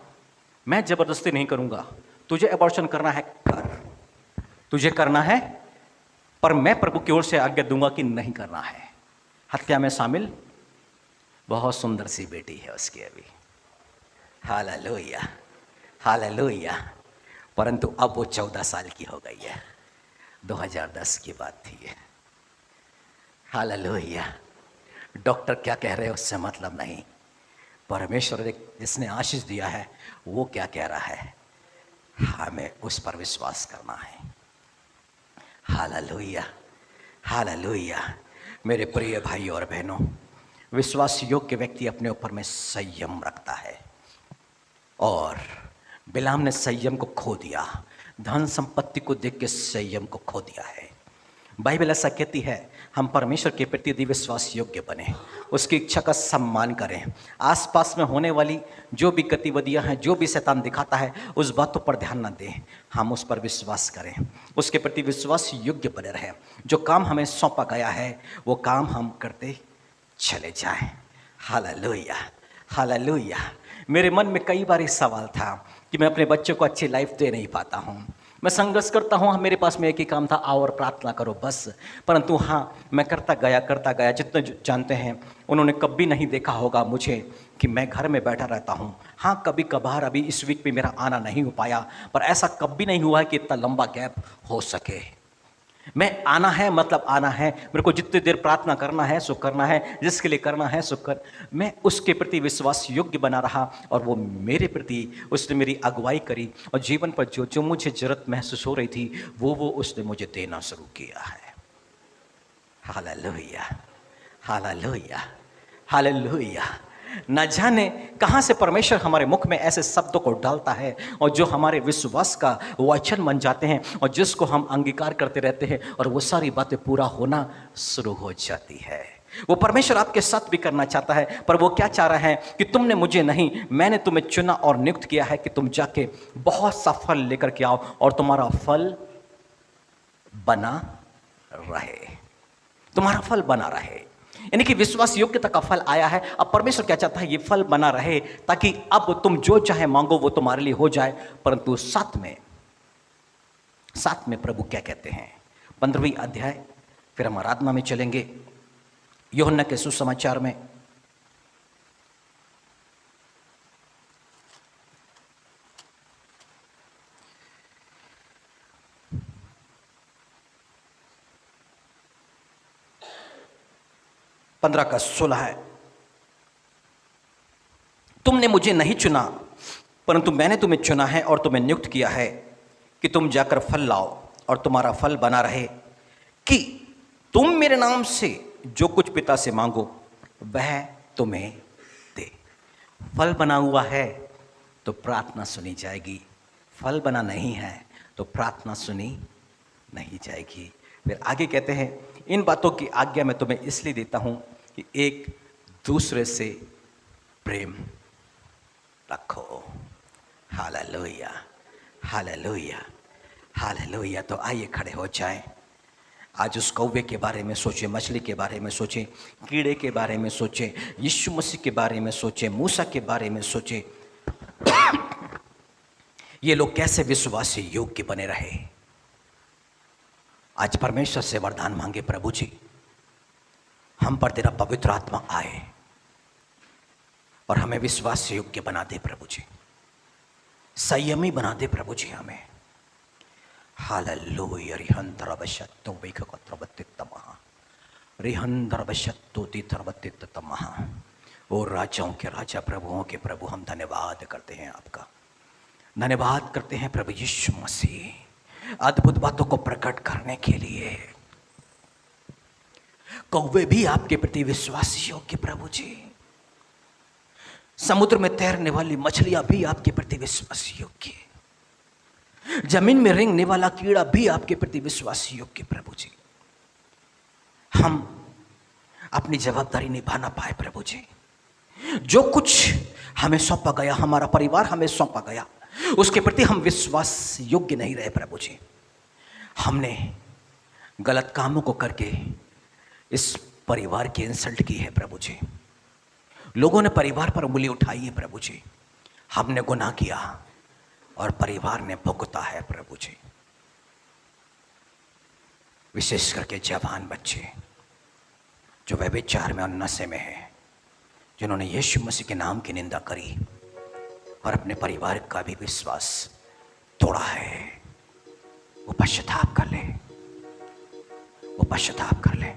मैं ज़बरदस्ती नहीं करूँगा। तुझे एबॉर्शन करना है कर, तुझे करना है, पर मैं प्रभु की ओर से आज्ञा दूंगा कि नहीं करना है। हत्या में शामिल, बहुत सुंदर सी बेटी है उसकी अभी, हालेलुया हालेलुया। परंतु अब वो 14 साल की हो गई है, 2010 की बात थी ये, हालेलुया। डॉक्टर क्या कह रहे हैं उससे मतलब नहीं, परमेश्वर ने जिसने आशीष दिया है वो क्या कह रहा है, हमें उस पर विश्वास करना है। Hallelujah, hallelujah. मेरे प्रिय भाई और बहनों, विश्वास योग्य व्यक्ति अपने ऊपर में संयम रखता है, और बिलाम ने संयम को खो दिया, धन संपत्ति को देख के संयम को खो दिया है। बाइबल ऐसा कहती है, हम परमेश्वर के प्रति यदि विश्वास योग्य बने, उसकी इच्छा का सम्मान करें, आसपास में होने वाली जो भी गतिविधियां हैं, जो भी शैतान दिखाता है, उस बातों पर ध्यान न दें, हम उस पर विश्वास करें, उसके प्रति विश्वास योग्य बने रहें। जो काम हमें सौंपा गया है वो काम हम करते चले जाएं। Hallelujah, hallelujah. मेरे मन में कई बार इस सवाल था कि मैं अपने बच्चों को अच्छी लाइफ दे नहीं पाता हूँ, मैं संघर्ष करता हूँ, मेरे पास में एक ही काम था, आओ और प्रार्थना करो बस। परंतु हाँ, मैं करता गया। जितने जानते हैं उन्होंने कभी नहीं देखा होगा मुझे कि मैं घर में बैठा रहता हूँ। हाँ, कभी कभार अभी इस वीक पे मेरा आना नहीं हो पाया, पर ऐसा कभी नहीं हुआ है कि इतना लंबा गैप हो सके। मैं आना है मतलब आना है, मेरे को जितनी देर प्रार्थना करना है सो करना है, जिसके लिए करना है सो कर। मैं उसके प्रति विश्वास योग्य बना रहा, और वो मेरे प्रति उसने मेरी अगुवाई करी, और जीवन पर जो जो मुझे जरूरत महसूस हो रही थी वो उसने मुझे देना शुरू किया है। Hallelujah, hallelujah, hallelujah. न जाने कहाँ से परमेश्वर हमारे मुख में ऐसे शब्दों को डालता है, और जो हमारे विश्वास का वचन बन जाते हैं, और जिसको हम अंगीकार करते रहते हैं, और वो सारी बातें पूरा होना शुरू हो जाती है। वो परमेश्वर आपके साथ भी करना चाहता है, पर वो क्या चाह रहा है कि तुमने मुझे नहीं, मैंने तुम्हें चुना और नियुक्त किया है कि तुम जाके बहुत सा फल लेकर के आओ, और तुम्हारा फल बना रहे, तुम्हारा फल बना रहे। यानी कि विश्वास योग्यता का फल आया है। अब परमेश्वर क्या चाहता है, ये फल बना रहे, ताकि अब तुम जो चाहे मांगो वो तुम्हारे लिए हो जाए। परंतु साथ में प्रभु क्या कहते हैं, 15वीं अध्याय, फिर हम आराधना में चलेंगे, यूहन्ना के सुसमाचार में। पंद्रह का 16 है, तुमने मुझे नहीं चुना परंतु मैंने तुम्हें चुना है और तुम्हें नियुक्त किया है कि तुम जाकर फल लाओ और तुम्हारा फल बना रहे, कि तुम मेरे नाम से जो कुछ पिता से मांगो वह तुम्हें दे। फल बना हुआ है तो प्रार्थना सुनी जाएगी, फल बना नहीं है तो प्रार्थना सुनी नहीं जाएगी। फिर आगे कहते हैं, इन बातों की आज्ञा मैं तुम्हें इसलिए देता हूं कि एक दूसरे से प्रेम रखो। Hallelujah, hallelujah, hallelujah. तो आइए खड़े हो जाएं। आज उस कौवे के बारे में सोचें, मछली के बारे में सोचें, कीड़े के बारे में सोचें, यीशु मसीह के बारे में सोचें, मूसा के बारे में सोचें। ये लोग कैसे विश्वासी योग्य बने रहे। आज परमेश्वर से वरदान मांगे, प्रभु जी हम पर तेरा पवित्र आत्मा आए और हमें विश्वास योग्य बना दे प्रभु जी, संयमी बना दे प्रभु जी हमें। हालेलुया। रिहंतरवशत्तो वेखकत्रवत्तितमः, रिहंतरवशत्तो तीतरवत्तितमः। ओ राजाओं के राजा, प्रभुओं के प्रभु, हम धन्यवाद करते हैं आपका, धन्यवाद करते हैं प्रभु यीशु मसीह, अद्भुत बातों को प्रकट करने के लिए। कौवे भी आपके प्रति विश्वासी योग्य प्रभु जी, समुद्र में तैरने वाली मछलियां भी आपके प्रति विश्वासी योग्य, जमीन में रेंगने वाला कीड़ा भी आपके प्रति विश्वासी योग्य प्रभु जी। हम अपनी जवाबदारी निभाना पाए प्रभु जी, जो कुछ हमें सौंपा गया, हमारा परिवार हमें सौंपा गया, उसके प्रति हम विश्वास योग्य नहीं रहे प्रभु जी। हमने गलत कामों को करके इस परिवार की इंसल्ट की है प्रभु जी, लोगों ने परिवार पर उंगली उठाई है प्रभु जी, हमने गुनाह किया और परिवार ने भुगता है प्रभु जी। विशेष करके जवान बच्चे जो व्यभिचार में और नशे में हैं, जिन्होंने यीशु मसीह के नाम की निंदा करी और अपने परिवार का भी विश्वास तोड़ा है, वो पश्चाताप कर ले, वो पश्चाताप कर ले।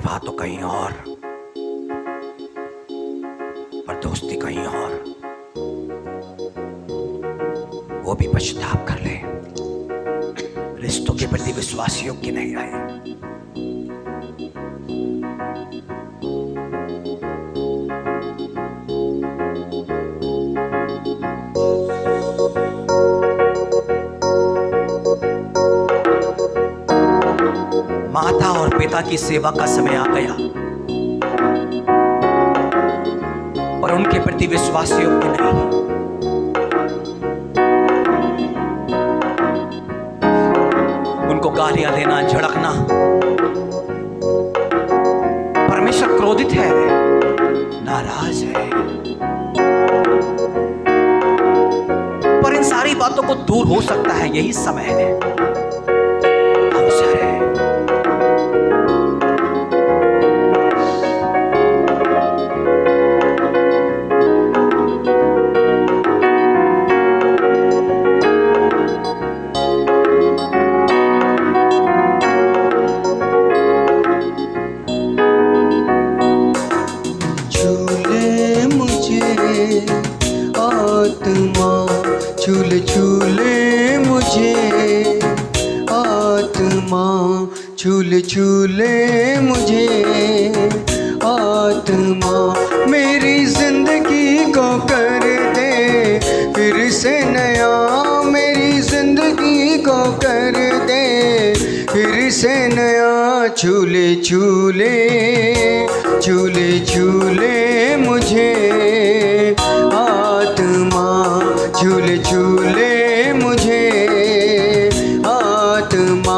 विवाह तो कहीं और, पर दोस्ती कहीं और। वो भी पश्चाताप कर ले, रिश्तों के प्रति विश्वास योग्य नहीं रहे। माता और पिता की सेवा का समय आ गया, पर उनके प्रति विश्वास योग्य नहीं। उनको गालियां देना, झड़कना। परमेश्वर क्रोधित है, नाराज है। पर इन सारी बातों को दूर हो सकता है, यही समय है, अवसर है। झूले झूले मुझे आत्मा, झूले झूले मुझे आत्मा, मेरी जिंदगी को कर दे फिर से नया, मेरी जिंदगी को कर दे फिर से नया। झूले झूले झूले झूले मुझे आत्मा, झूले झूले मुझे आत्मा,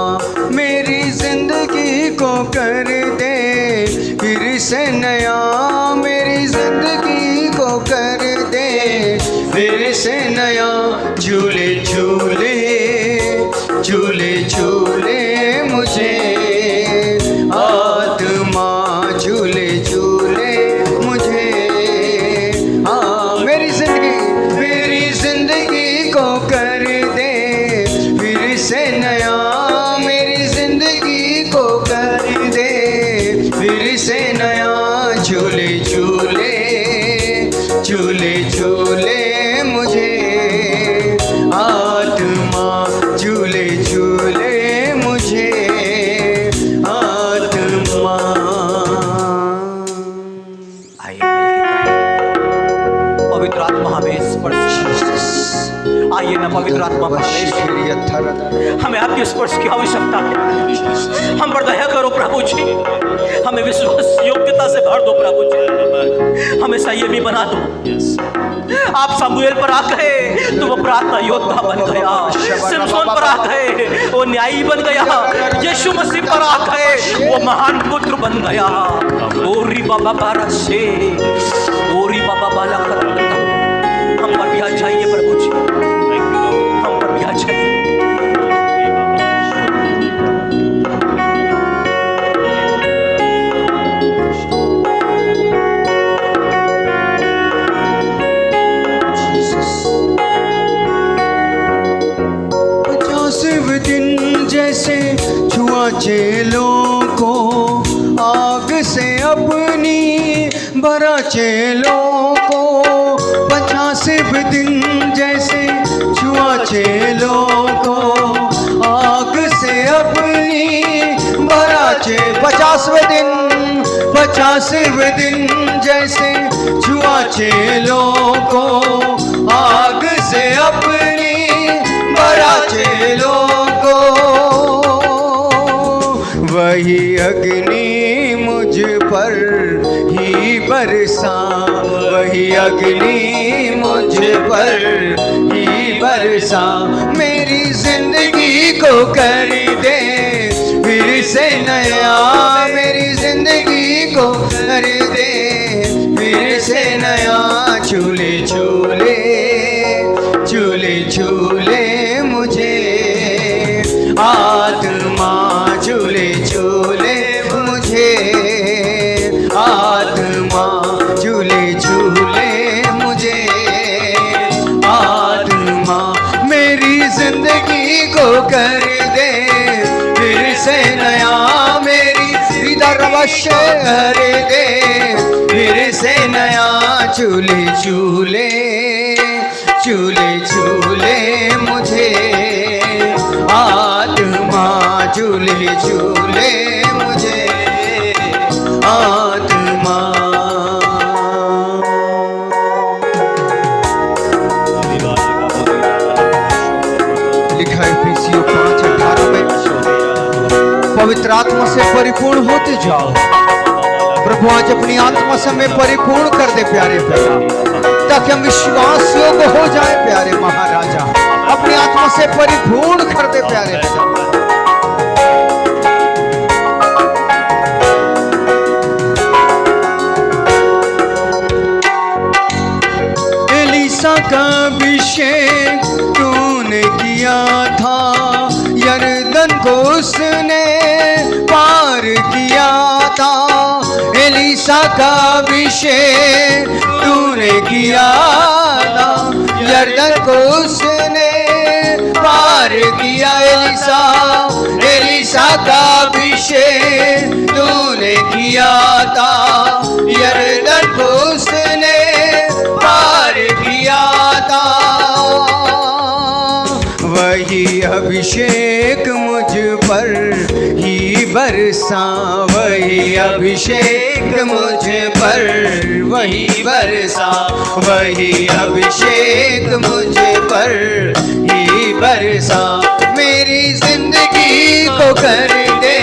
मेरी जिंदगी को कर दे फिर से नया, मेरी जिंदगी को कर दे फिर से नया। झूले झूले झूले झूले मुझे आत्मा, झूले झूले मुझे मेरी जिंदगी को कर दे फिर से नया, मेरी जिंदगी को कर दे फिर से नया। झूले झूले झूले झूले मुझे आत्मा, झूले झूले मुझे आत्मा। पवित्र आत्मा हमें स्पर्श, आइए ना पवित्र आत्मा, हमें आपके स्पर्श की आवश्यकता है। हम पर दया करो प्रभु जी, हमें विश्वास योग्यता से भर दो प्रभु जी, हमें संयमी बना दो। आप शमूएल पर आ गए तो वो प्रार्थना योद्धा बन गया, सिमसोन पर आ गए वो न्यायी बन गया, यीशु मसीह पर आ गए वो महान पुत्र बन गया। ओरी बाबा बारा से ओरी बाबा बाला कर, हम पर भी आ जाइए प्रभु जी, हम पर भी आ जाइए। जैसे छुआ चेलों को आग से अपनी, भरा चेलों को 50 दिन जैसे छुआ चेलों को आग से अपनी, भरा 50वें दिन जैसे छुआ चेलों को आग से अपनी, भरा चेलों को। वही अग्नि मुझ पर ही बरसा, वही अग्नि मुझ पर ही बरसा, मेरी जिंदगी को कर दे फिर से नया, मेरी जिंदगी को कर दे फिर से नया। झूले झूले झूले झूले मुझे आत्मा, झूले झूले मुझे आत्मा, झूले झूले मुझे आत्मा, मेरी जिंदगी को कर दे फिर से नया, मेरी अवश्य हर दे फिर से नया झूले झूले झूले झूले मुझे आत्मा झूले झूले मुझे आत्मा। लिखा है इफिसियों 5:18 में, पवित्र आत्मा से परिपूर्ण होते जाओ। प्रभु आज अपनी आत्मा से हमें परिपूर्ण कर दे प्यारे पिता, ताकि हम विश्वास योग्य हो जाए प्यारे महाराजा। अपनी आत्मा से परिपूर्ण कर दे प्यारे पिता। एलीसा का अभिषेक तूने किया था, यरदन को उसने पार किया था। एलीसा का अभिषेक तूने किया था, यरदन को उसने पार किया। एलीसा का अभिषेक तूने किया था, यरदन को उसने पार किया था। वही अभिषेक मुझ पर ही बरसा, वही अभिषेक मुझ पर वही बरसा, वही अभिषेक मुझ पर ही बरसा। मेरी जिंदगी को कर दे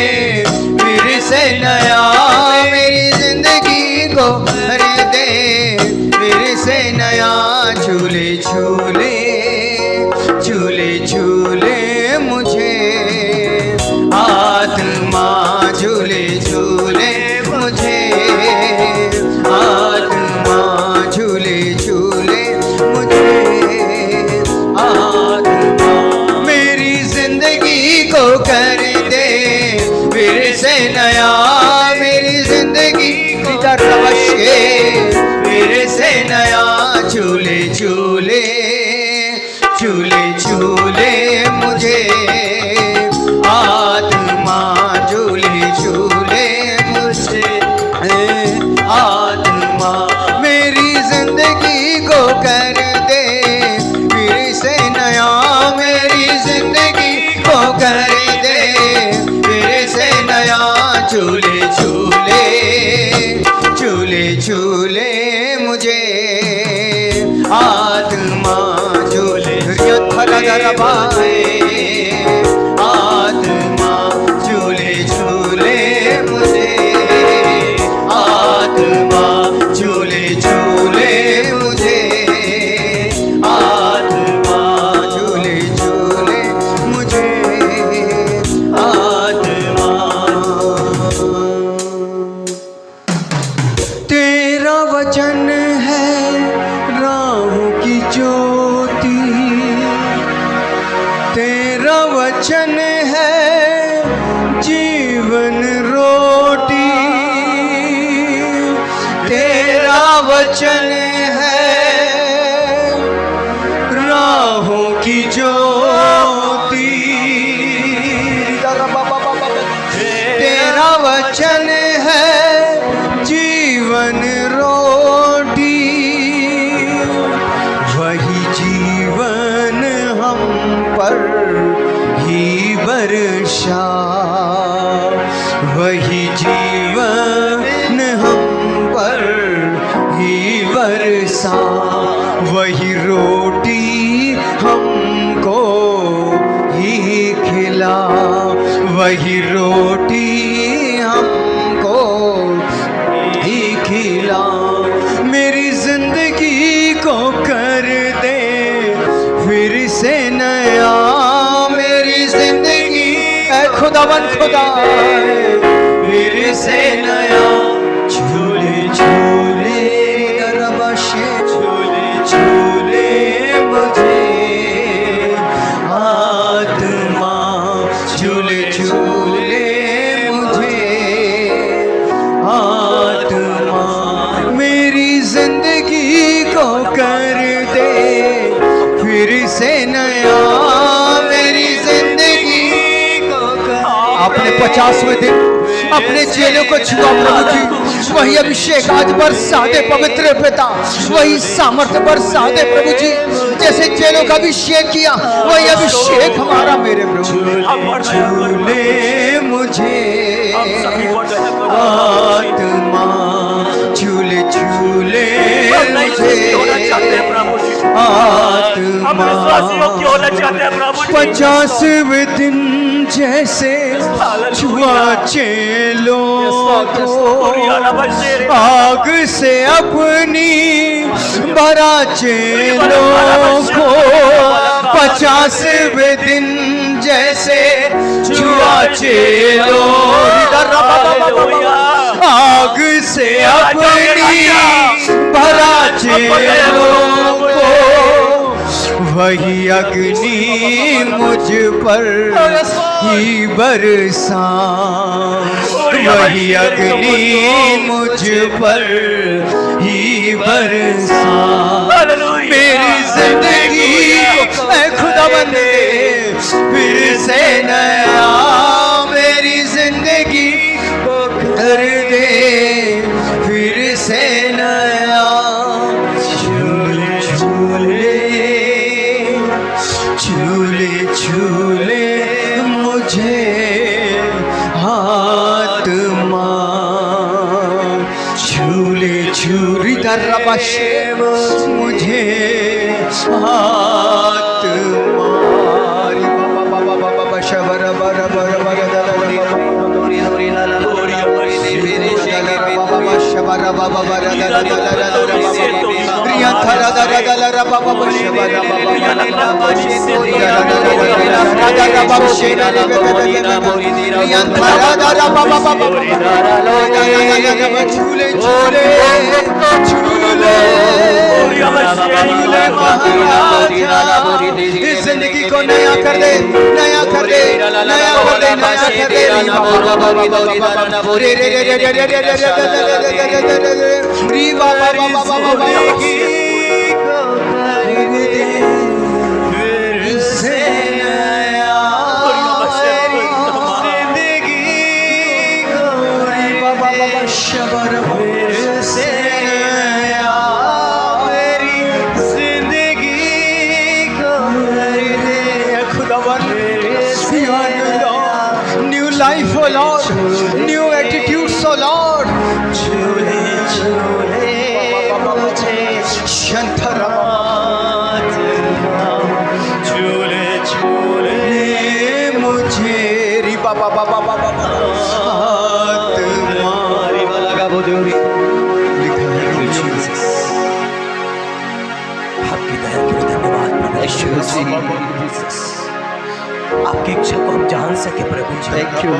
फिर से नया, मेरी जिंदगी को कर दे फिर से नया। झूले झूले झूले झूले मुझे आत्मा झूले झूले मुझे आत्मा झूले झूले मुझे आत्मा। मेरी जिंदगी को कर दे फिर से नया, मेरी जिंदगी को कर अवश्य फिर से नया। झूले झूले झूले झूले मुझे आत्मा झूले झूले मुझे आत्मा। मेरी जिंदगी को कर दे फिर से नया, मेरी जिंदगी को कर दे फिर से नया। झूले झूले झूले झूले मुझे आत्मा झूले आत्मा झूले झूले मुझे आत्मा झूले झूले मुझे आत्मा झूले झूले मुझे आत्मा। तेरा वचन है राह की ज्योति, तेरा वचन है जीवन रोटी, तेरा वचन है राहों की ज्योति। तेरा वचन है जीवन रोटी, वही जीवन हम पर ही वर्षा, वही जीवन हम पर ही वर्षा। वही रोटी हमको ही खिला, वही रोटी हमको ही खिला। मेरी जिंदगी को कर दे फिर से नया, मेरी जिंदगी ऐ खुदावन खुदा फिर से नया। झूले झूले रबशे झूले झूले मुझे आत्मा झूले झूले मुझे आत्मा। मेरी जिंदगी को कर दे फिर से नया, मेरी जिंदगी को कर। आपने 50वें दिन अपने चेलों को छुआ प्रभु जी। वही अभिषेक आज बरसा दे पवित्र पिता, वही सामर्थ्य बरसा दे प्रभु जी। जैसे चेलों का अभिषेक किया वही अभिषेक हमारा मेरे प्रभु। झूले मुझे आत्मा, झूले झूले आत्मा। 50वें दिन जैसे छुआ चेलों को, आग से अपनी भरा चेलों को। 50वें दिन जैसे छुआ चेलों, आग से अपनी भरा चेलों को। वही अग्नि मुझ पर ही बरसा, वही अग्नि मुझ पर ही बरसा। मेरी जिंदगी को ऐ खुदा बंदे फिर से नया, मेरी जिंदगी को कर दे फिर से नया। झूले झूले झूले झूले मुझे आत्मा, झूले झूले दरबाशे मुझे आत्मा। बाबा बाबा बाबा शबर बर बर बर शबर बाबा बर रिया थरा दरा दरा बाबा शबर बाबा शेरा रिया थरा दरा बाबा बाबा। झूले झूले झूले इस जिंदगी को नया कर दे, नया कर दे, नया कर दे, नया कर दे। रे रे रे रे रे रे रे रे बाबा बाबा बाबा फिर से नया जिंदगी को बाबा बाबा शबर फिर से नया मेरी जिंदगी को दे खुदावन। न्यू लाइफ ओ लॉर्ड, न्यू एटीट्यूड्स ओ लॉर्ड। झूले झूले शंतरा झूले झूले मुझे री बाबा बाबा बाबा आत्मा री वाला का बोधोरी लिखा है। आपकी दया के लिए धन्यवाद यीशु मसीह। आपकी इच्छा को हम जान सके प्रभु जी। थैंक यू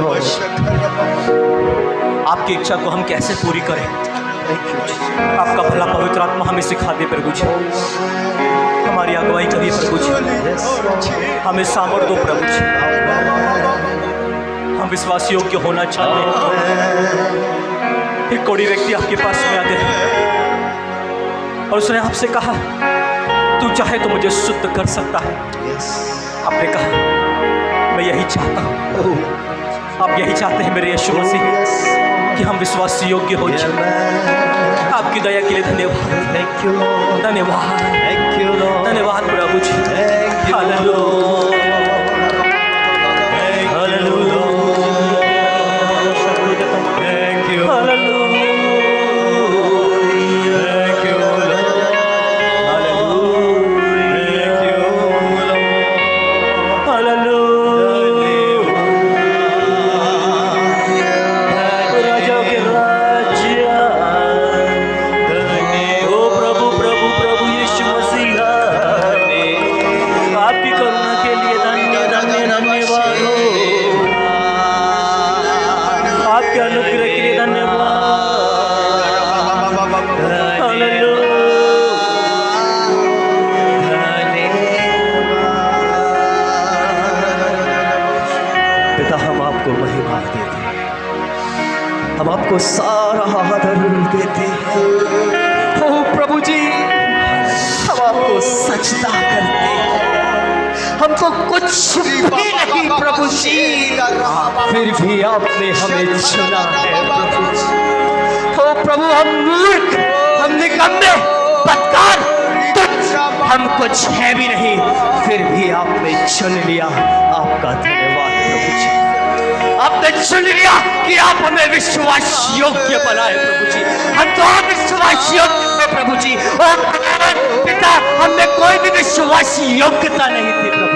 आपकी इच्छा को हम कैसे पूरी करें, आपका भला पवित्र आत्मा हमें सिखा दे प्रभु जी। हमारी अगुवाई करिए प्रभु जी, हमें सामर्थ दो प्रभु जी। हम विश्वास योग्य होना चाहते हैं। एक कोड़ी व्यक्ति आपके पास में आते हैं और उसने आपसे कहा तू चाहे तो मुझे शुद्ध कर सकता है। आपने कहा मैं यही चाहता हूँ। आप यही चाहते हैं मेरे यीशु मसीह कि हम विश्वास योग्य हो जाए। आपकी दया के लिए धन्यवाद, थैंक यू, धन्यवाद, थैंक यू, धन्यवाद प्रभु जी। Hallelujah, hallelujah, thank you, hallelujah, thank you, हम आपको सारा आदर देते हैं। ओ प्रभु जी, हम आपको सजदा करते हैं, हमको कुछ भी नहीं प्रभु जी, फिर भी आपने हमें चुना है प्रभु जी। ओ प्रभु, हम मूर्ख, हम निकम्मे, बदकार, तुच्छ, हम कुछ है भी नहीं, फिर भी आपने चुन लिया। आपका धन्यवाद प्रभु जी। आपने चुन लिया कि आप हमें विश्वास योग्य बनाए प्रभु जी। हम तो विश्वास योग्य थे प्रभु जी, और पिता हमें कोई भी विश्वास योग्यता नहीं थी प्रभु,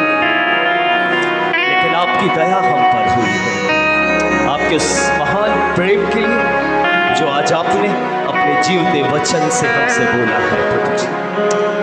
लेकिन आपकी दया हम पर हुई है। आपके उस महान प्रेम के लिए जो आज आपने अपने जीवते वचन से हमसे बोला है प्रभु जी।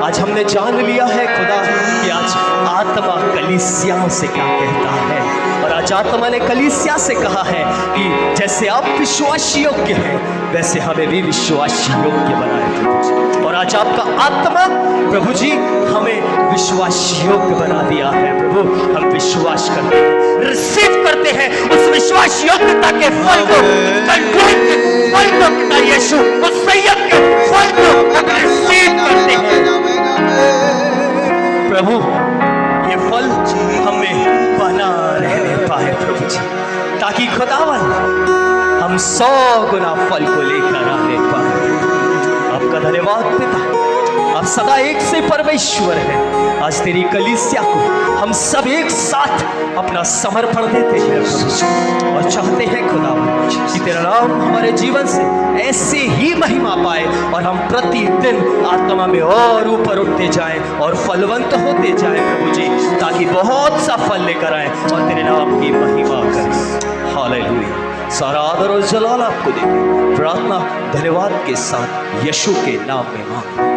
आज हमने जान लिया है खुदा कि आज आत्मा कलीसियाओं से क्या कहता है, और आज आत्मा ने कलीसिया से कहा है कि जैसे आप विश्वास योग्य हैं वैसे हमें भी विश्वास योग्य बनाए प्रभु जी। और आज आपका आत्मा प्रभु जी हमें विश्वास योग्य बना दिया है प्रभु। हम विश्वास करते हैं, रिसीव करते हैं उस विश्वास योग्यता के फल को, कंट्रोल के फल को पिता यीशु, उस संयम के फल को हम रिसीव करते हैं प्रभु। ये फल हमें बना रहने पाए प्रभु जी, ताकि खुदावन हम 100 गुना फल को लेकर आने पाए। आपका धन्यवाद पिता, आप सदा एक से परमेश्वर हैं। आज तेरी कलीसिया को हम सब एक साथ अपना समर्पण देते हैं प्रभु जी, और चाहते हैं खुदावन कि तेरा नाम हमारे जीवन से ऐसे ही महिमा पाए, और हम प्रतिदिन आत्मा में और ऊपर उठते जाएं और फलवंत होते जाएं प्रभु जी, ताकि बहुत सा फल लेकर आए और तेरे नाम की महिमा करें। हालेलुया। सारा आदर और जलाल आपको देते प्रार्थना धन्यवाद के साथ यीशु के नाम में मांगते।